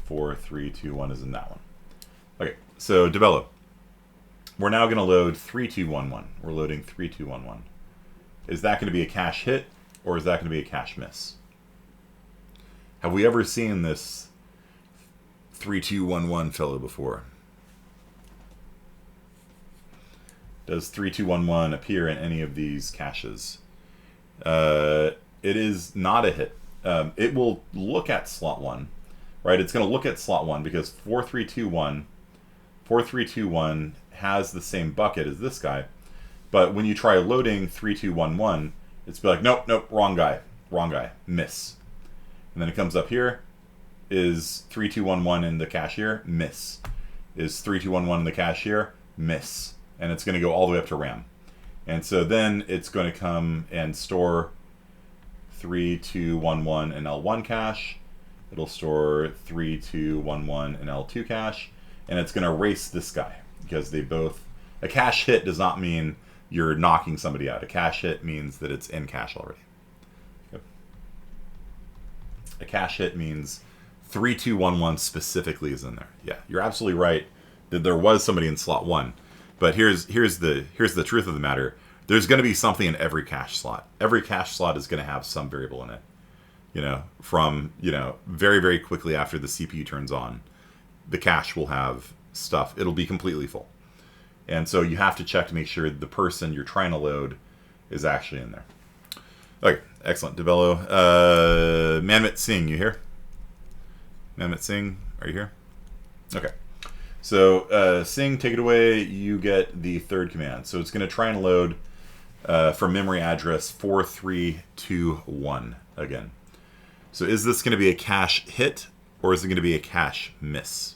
4321 is in that one. Okay. So Debello. We're now going to load 3211. We're loading 3211. Is that going to be a cache hit, or is that going to be a cache miss? Have we ever seen this 3211 fellow before? Does 3211 appear in any of these caches? It is not a hit. It will look at slot 1, right? It's going to look at slot 1 because 4321 has the same bucket as this guy. But when you try loading 3211, it's be like, nope, wrong guy, miss. And then it comes up here. Is 3211 in the cache here? Miss. Is 3211 in the cache here? Miss. And it's going to go all the way up to RAM. And so then it's going to come and store 3211 in L1 cache. It'll store 3211 in L2 cache. And it's going to erase this guy because they both... A cache hit does not mean you're knocking somebody out. A cache hit means that it's in cache already. Okay. A cache hit means 3211 specifically is in there. Yeah, you're absolutely right that there was somebody in slot 1. But here's the truth of the matter. There's going to be something in every cache slot. Every cache slot is going to have some variable in it. From very, very quickly after the CPU turns on, the cache will have stuff. It'll be completely full. And so you have to check to make sure the person you're trying to load is actually in there. Okay, excellent. Develo. Manmit Singh, you here? Manmit Singh, are you here? Okay. So, Singh, take it away. You get the third command. So it's going to try and load from memory address 4321 again. So is this going to be a cache hit, or is it going to be a cache miss?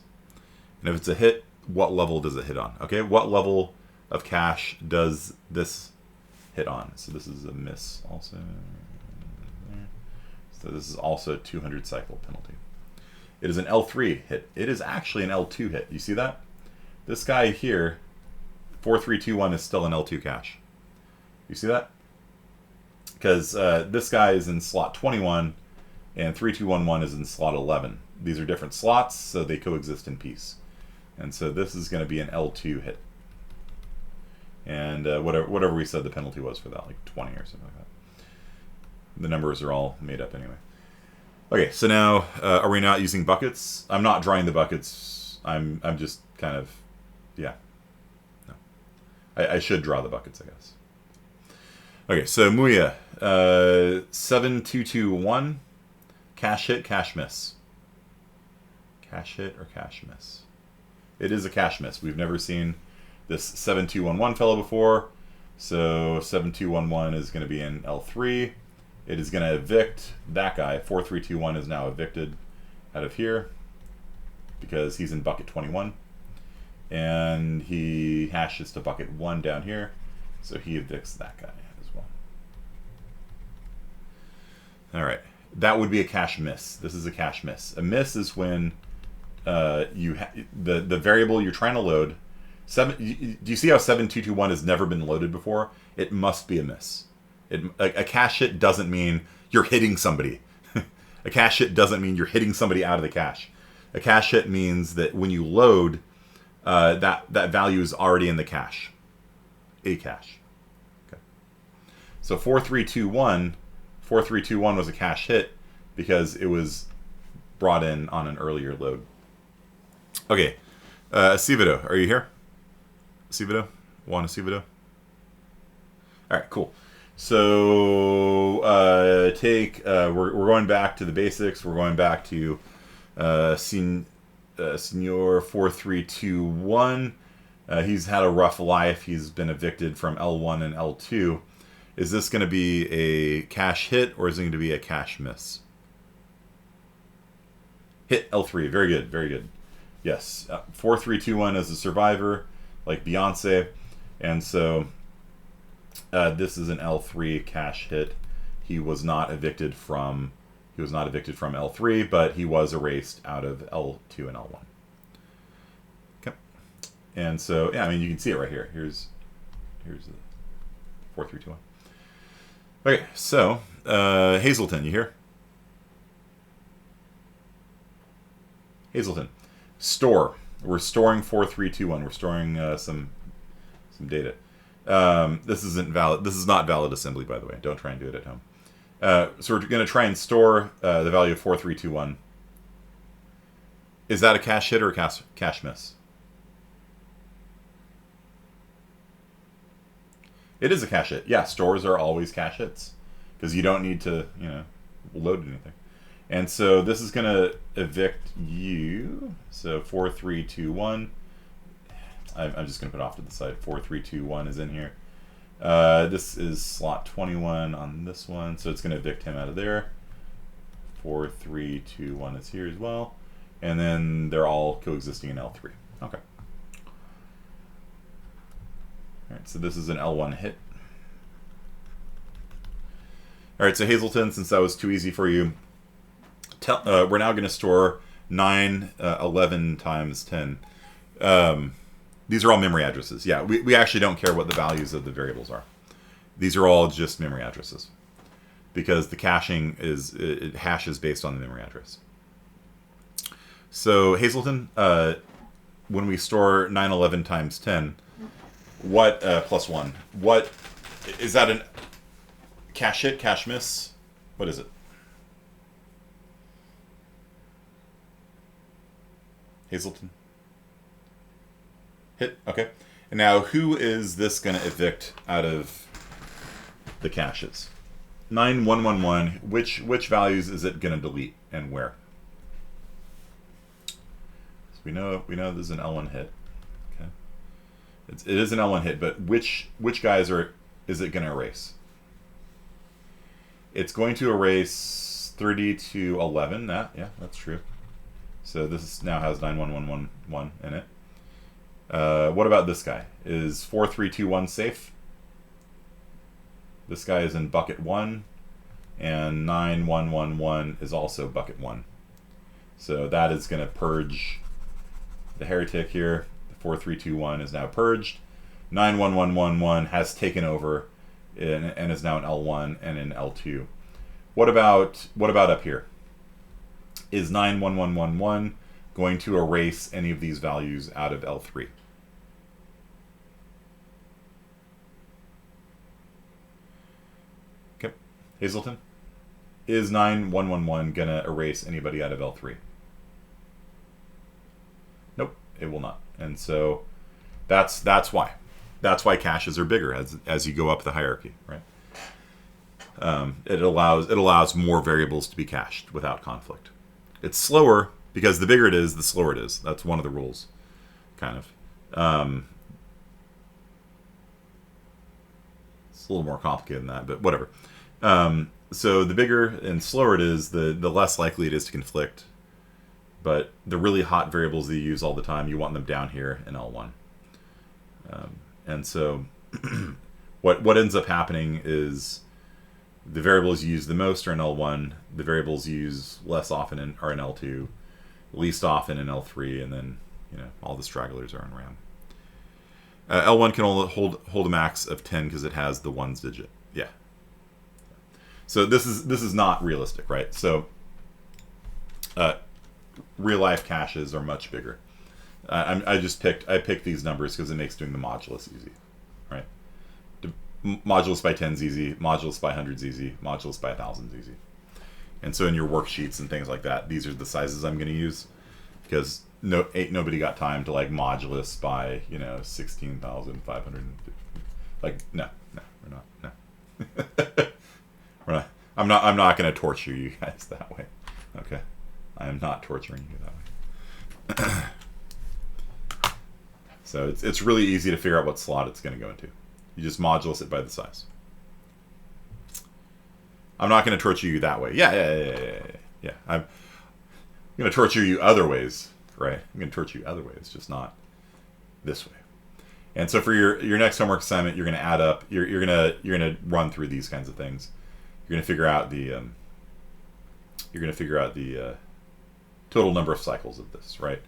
And if it's a hit, what level does it hit on? Okay, what level of cache does this hit on? So this is a miss also. So this is also a 200 cycle penalty. It is an L3 hit. It is actually an L2 hit. You see that? This guy here, 4321, is still an L2 cache. You see that? Because this guy is in slot 21 and 3211 is in slot 11. These are different slots, so they coexist in peace. And so this is going to be an L2 hit. And whatever we said the penalty was for that, like 20 or something like that. The numbers are all made up anyway. Okay, so now, are we not using buckets? I'm not drawing the buckets. I'm just kind of, yeah. No. I should draw the buckets, I guess. Okay, so Muya, 7221, cache hit, cache miss. Cache hit or cache miss? It is a cache miss. We've never seen this 7211 fellow before. So 7211 is going to be in L3. It is going to evict that guy. 4321 is now evicted out of here because he's in bucket 21. And he hashes to bucket 1 down here. So he evicts that guy as well. All right. That would be a cache miss. This is a cache miss. A miss is when the variable you're trying to load. Do you see how 7221 has never been loaded before? It must be a miss. A cache hit doesn't mean you're hitting somebody. A cache hit doesn't mean you're hitting somebody out of the cache. A cache hit means that when you load, that value is already in the cache. A cache. Okay. So 4321 was a cache hit because it was brought in on an earlier load. Okay. Acevedo, are you here? Acevedo? Juan Acevedo? All right, cool. So we're going back to the basics. We're going back to Senor 4321. He's had a rough life. He's been evicted from L1 and L2. Is this going to be a cache hit or is it going to be a cache miss? Hit L3. Very good. Very good. Yes. 4321 is a survivor, like Beyonce. And so this is an L3 cache hit. He was not evicted from L3, but he was erased out of L2 and L1. Okay. And so, yeah, I mean, you can see it right here. Here's the 4321. Okay, so Hazelton, you here? Hazelton, store. We're storing 4321. We're storing some data. This isn't valid. This is not valid assembly, by the way. Don't try and do it at home. So we're going to try and store the value of 4321. Is that a cache hit or a cache miss? It is a cache hit. Yeah, stores are always cache hits because you don't need to, load anything. And so this is going to evict you. So 4321. I'm just going to put off to the side. 4321 is in here. This is slot 21 on this one, so it's going to evict him out of there. 4321 is here as well. And then they're all coexisting in L3. Okay. Alright, so this is an L1 hit. Alright, so Hazelton, since that was too easy for you, we're now going to store 9, 11 times 10. These are all memory addresses. Yeah, we actually don't care what the values of the variables are. These are all just memory addresses. Because the caching it hashes based on the memory address. So Hazelton, when we store 9, 11 times 10, what plus 1? What is that? An cache hit, cache miss? What is it? Hazelton? Hit. Okay. And now, who is this going to evict out of the caches? 9111. Which values is it going to delete and where? So we know this is an L1 hit. Okay. It is an L1 hit, but which guys is it going to erase? It's going to erase 30 to 11. Yeah, that's true. So this now has 9111 in it. What about this guy? Is 4321 safe? This guy is in bucket 1, and 9111 is also bucket 1. So that is going to purge the heretic here. 4321 is now purged. 91111 has taken over and is now in L1 and in L2. What about up here? Is 91111 going to erase any of these values out of L3? Okay, Hazelton, is 9111 gonna erase anybody out of L3? Nope, it will not. And so that's why. That's why caches are bigger as you go up the hierarchy, right? It allows more variables to be cached without conflict. It's slower because the bigger it is, the slower it is. That's one of the rules, kind of. It's a little more complicated than that, but whatever. So the bigger and slower it is, the less likely it is to conflict. But the really hot variables that you use all the time, you want them down here in L1. And so what ends up happening is the variables you use the most are in L1. The variables you use less often are in L2, least often in L3, and then all the stragglers are in RAM. L1 can only hold a max of 10 because it has the ones digit. Yeah. So this is not realistic, right? So real life caches are much bigger. I picked these numbers because it makes doing the modulus easy, right? Modulus by 10 is easy, modulus by 100 is easy, modulus by 1,000 is ezy. And so in your worksheets and things like that, these are the sizes I'm going to use because nobody got time to like modulus by 16,550. Like no, we're not. No, we're not. I'm not going to torture you guys that way. Okay, I am not torturing you that way. So it's really easy to figure out what slot it's going to go into. You just modulus it by the size. I'm not going to torture you that way. Yeah. I'm going to torture you other ways, right? I'm going to torture you other ways, just not this way. And so for your next homework assignment, you're going to add up. You're going to run through these kinds of things. You're going to figure out the total number of cycles of this, right?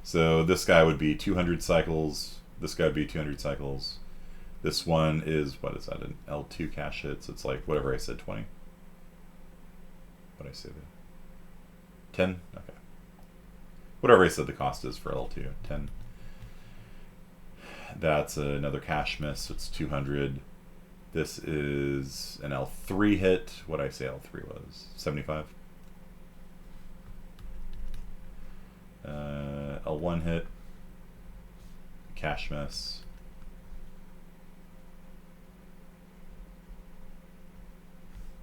So this guy would be 200 cycles. This guy would be 200 cycles. This one is, what is that, an L2 cache hit? So it's like whatever I said, 20. What did I say there? 10? Okay. Whatever I said the cost is for L2, 10. That's another cache miss, so it's 200. This is an L3 hit. What did I say L3 was? 75? L1 hit. Cache miss.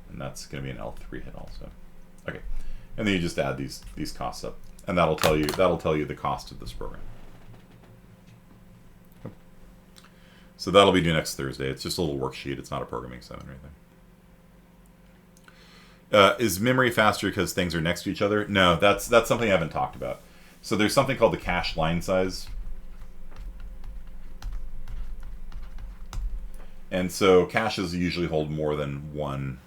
And that's going to be an L3 hit also. Okay. And then you just add these costs up. And that'll tell you the cost of this program. So that'll be due next Thursday. It's just a little worksheet. It's not a programming session or anything. Is memory faster because things are next to each other? No, that's something I haven't talked about. So there's something called the cache line size. And so caches usually hold more than one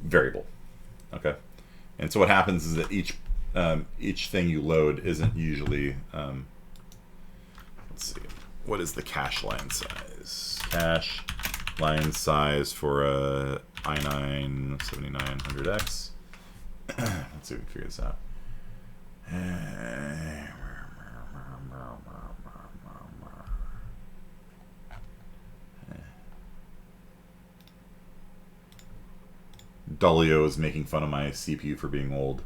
variable. Okay. And so what happens is that each thing you load isn't usually let's see. What is the cache line size? Cache line size for a i9 7900X. Let's see if we can figure this out. Dolio is making fun of my CPU for being old.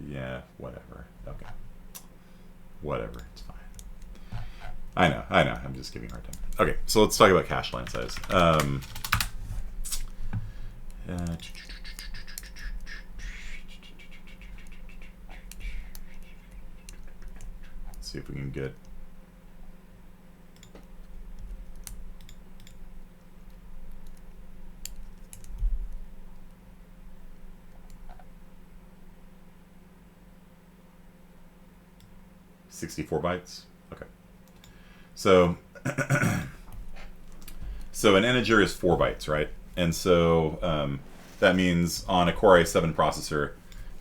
Yeah, whatever. Okay. Whatever, it's fine. I know. I'm just giving you a hard time. Okay, so let's talk about cache line size. Let's see if we can get... $64 bytes. Okay. So, so an integer is 4 bytes, right? And so that means on a Core i7 processor,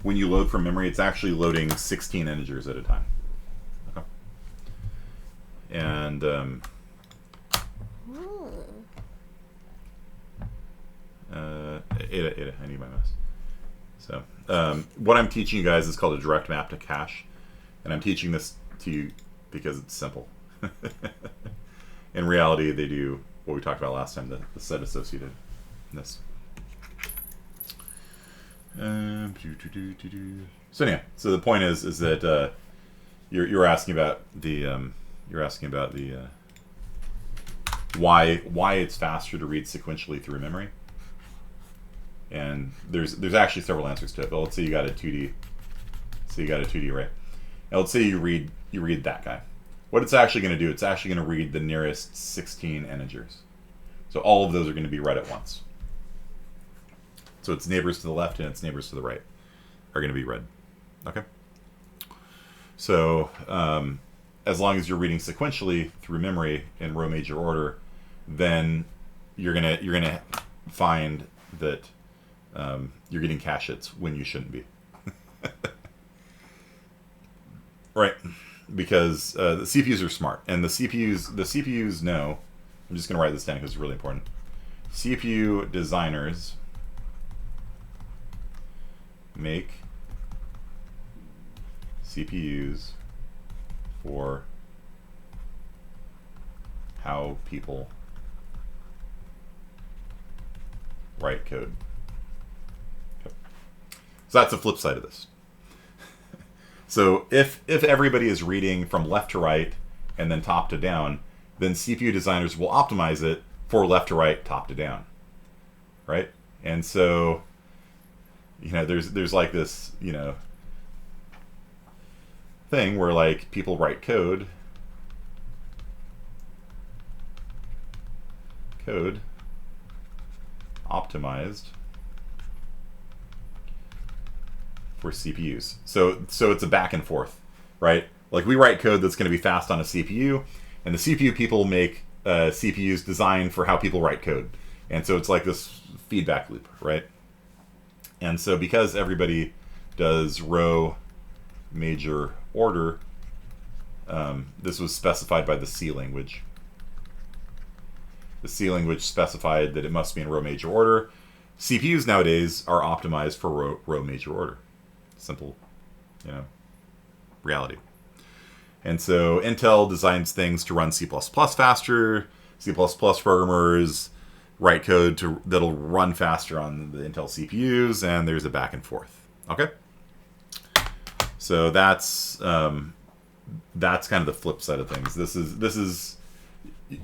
when you load from memory, it's actually loading 16 integers at a time. Okay. And Ada, I need my mouse. So what I'm teaching you guys is called a direct map to cache, and I'm teaching this to you because it's simple. In reality, they do what we talked about last time, the set associatedness. So yeah, so the point is that you're asking about the why it's faster to read sequentially through memory, and there's actually several answers to it. But let's say you got a 2D, array. Now let's say you read that guy. What it's actually going to do, it's actually going to read the nearest 16 integers. So all of those are going to be read at once. So its neighbors to the left and its neighbors to the right are going to be read. Okay. So as long as you're reading sequentially through memory in row major order, then you're gonna find that you're getting cache hits when you shouldn't be. Right, because the CPUs are smart, and the CPUs know. I'm just going to write this down because it's really important. CPU designers make CPUs for how people write code. Okay. So that's the flip side of this. So if everybody is reading from left to right and then top to down, then CPU designers will optimize it for left to right, top to down, right? And so, there's like this, thing where like people write code optimized for CPUs. So it's a back and forth, right? Like we write code that's going to be fast on a CPU, and the CPU people make CPUs designed for how people write code. And so it's like this feedback loop, right? And so because everybody does row major order, this was specified by the C language. The C language specified that it must be in row major order. CPUs nowadays are optimized for row major order. simple, reality. And so Intel designs things to run C++ faster. C++ programmers write code that'll run faster on the Intel CPUs, and there's a back and forth. Okay? So that's kind of the flip side of things. This is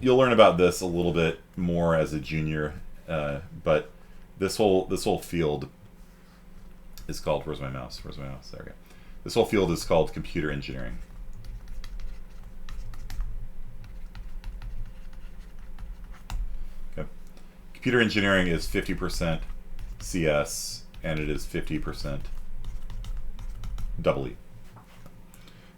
you'll learn about this a little bit more as a junior, but this whole field is called, where's my mouse? There we go. This whole field is called computer engineering. Okay. Computer engineering is 50% CS, and it is 50% EE.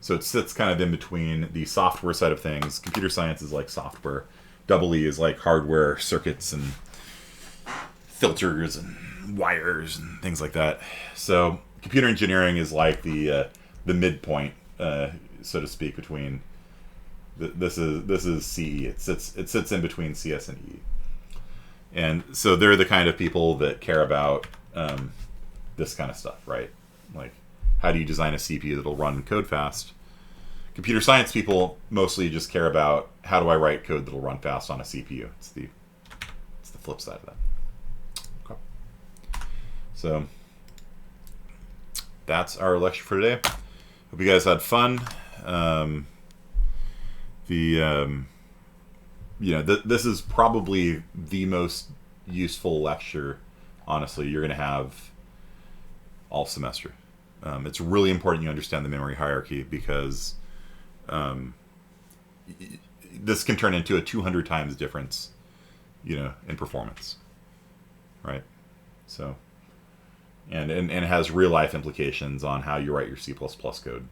So it sits kind of in between the software side of things. Computer science is like software. EE is like hardware, circuits, and filters, and wires, and things like that. So computer engineering is like the midpoint, so to speak, between this is CE. It sits in between CS and E. And so they're the kind of people that care about this kind of stuff, right? Like, how do you design a CPU that'll run code fast? Computer science people mostly just care about how do I write code that'll run fast on a CPU. It's the flip side of that. Okay. So that's our lecture for today. Hope you guys had fun. This is probably the most useful lecture, honestly, you're going to have all semester. It's really important you understand the memory hierarchy, because this can turn into a 200 times difference, in performance, right? So, and it has real life implications on how you write your C++ code. Okay.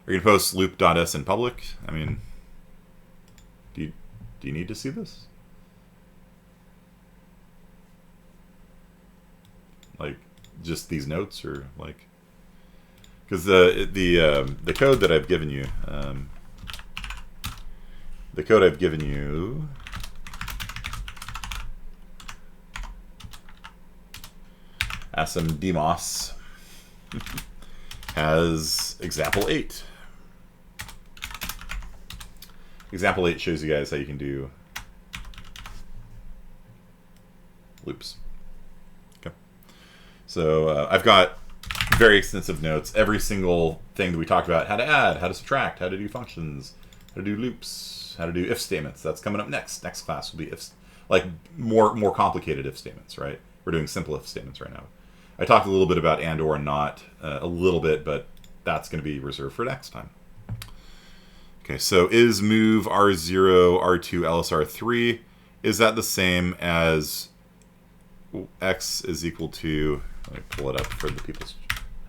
Are you gonna post loop.s in public? I mean, do you need to see this? Like, just these notes, or like, because the code that I've given you, ASM has example 8. Example 8 shows you guys how you can do loops. Okay. So I've got very extensive notes. Every single thing that we talked about: how to add, how to subtract, how to do functions, how to do loops, how to do if statements. That's coming up next. Next class will be ifs, like more complicated if statements, right? We're doing simple if statements right now. I talked a little bit about and or not, a little bit, but that's going to be reserved for next time. Okay, so is move R0, R2, LSR3, is that the same as x is equal to, let me pull it up for the people's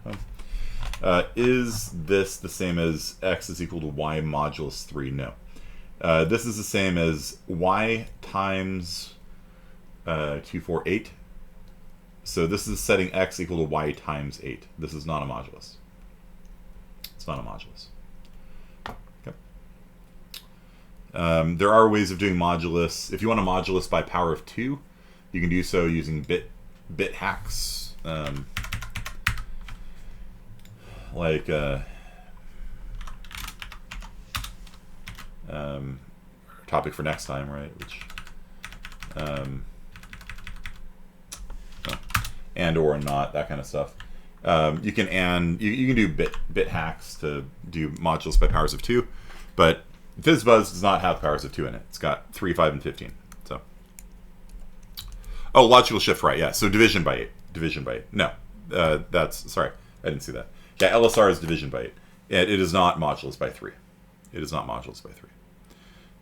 home. Is this the same as x is equal to y modulus 3? No. This is the same as y times 2, 4, 8. So this is setting x equal to y times 8. This is not a modulus. It's not a modulus. Okay. There are ways of doing modulus. If you want a modulus by power of 2, you can do so using bit hacks. Topic for next time, right? Which and or not, that kind of stuff. You can do bit hacks to do modulus by powers of 2, but FizzBuzz does not have powers of 2 in it. It's got 3, 5, and 15. So, logical shift right, yeah. So division by 8. Division by 8. No, that's, sorry, I didn't see that. Yeah, LSR is division by 8. It is not modulus by 3. It is not modulus by 3.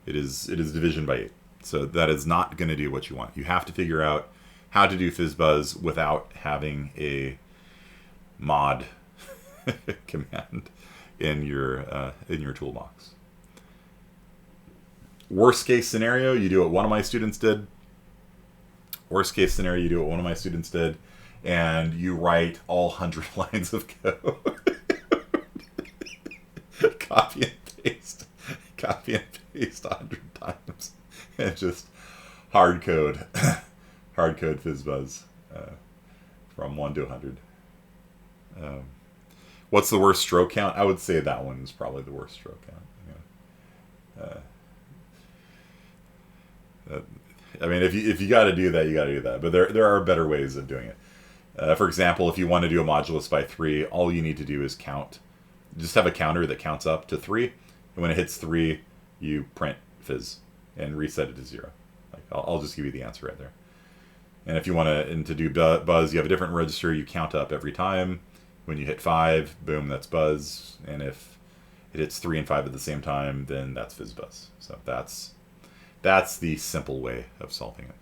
It is division by 8. So that is not going to do what you want. You have to figure out how to do FizzBuzz without having a mod command in your toolbox. Worst case scenario, you do what one of my students did. Worst case scenario, you do what one of my students did, and you write all 100 lines of code. Copy and paste 100 times, and just hard code FizzBuzz from 1 to 100. What's the worst stroke count? I would say that one is probably the worst stroke count. I mean, if you got to do that, you got to do that. But there are better ways of doing it. For example, if you want to do a modulus by 3, all you need to do is count. Just have a counter that counts up to 3, and when it hits 3, you print fizz and reset it to 0. Like I'll just give you the answer right there. And if you want to do buzz, you have a different register. You count up every time. When you hit 5, boom, that's buzz. And if it hits 3 and 5 at the same time, then that's fizz buzz. So that's the simple way of solving it.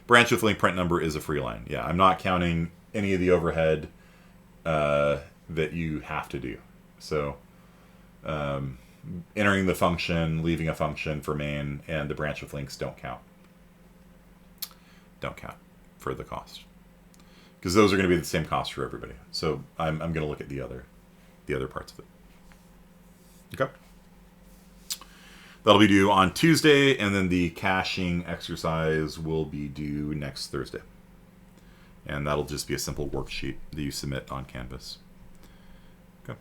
Branch with link print number is a free line. Yeah, I'm not counting any of the overhead that you have to do. So entering the function, leaving a function for main, and the branch with links don't count. Don't count for the cost, because those are going to be the same cost for everybody. So I'm going to look at the other parts of it. Okay. That'll be due on Tuesday, and then the caching exercise will be due next Thursday. And that'll just be a simple worksheet that you submit on Canvas. Okay.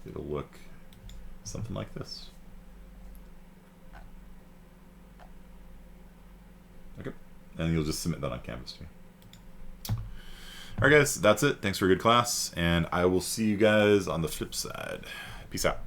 It'll look something like this. Okay. And you'll just submit that on Canvas too. Alright guys, that's it. Thanks for a good class, and I will see you guys on the flip side. Peace out.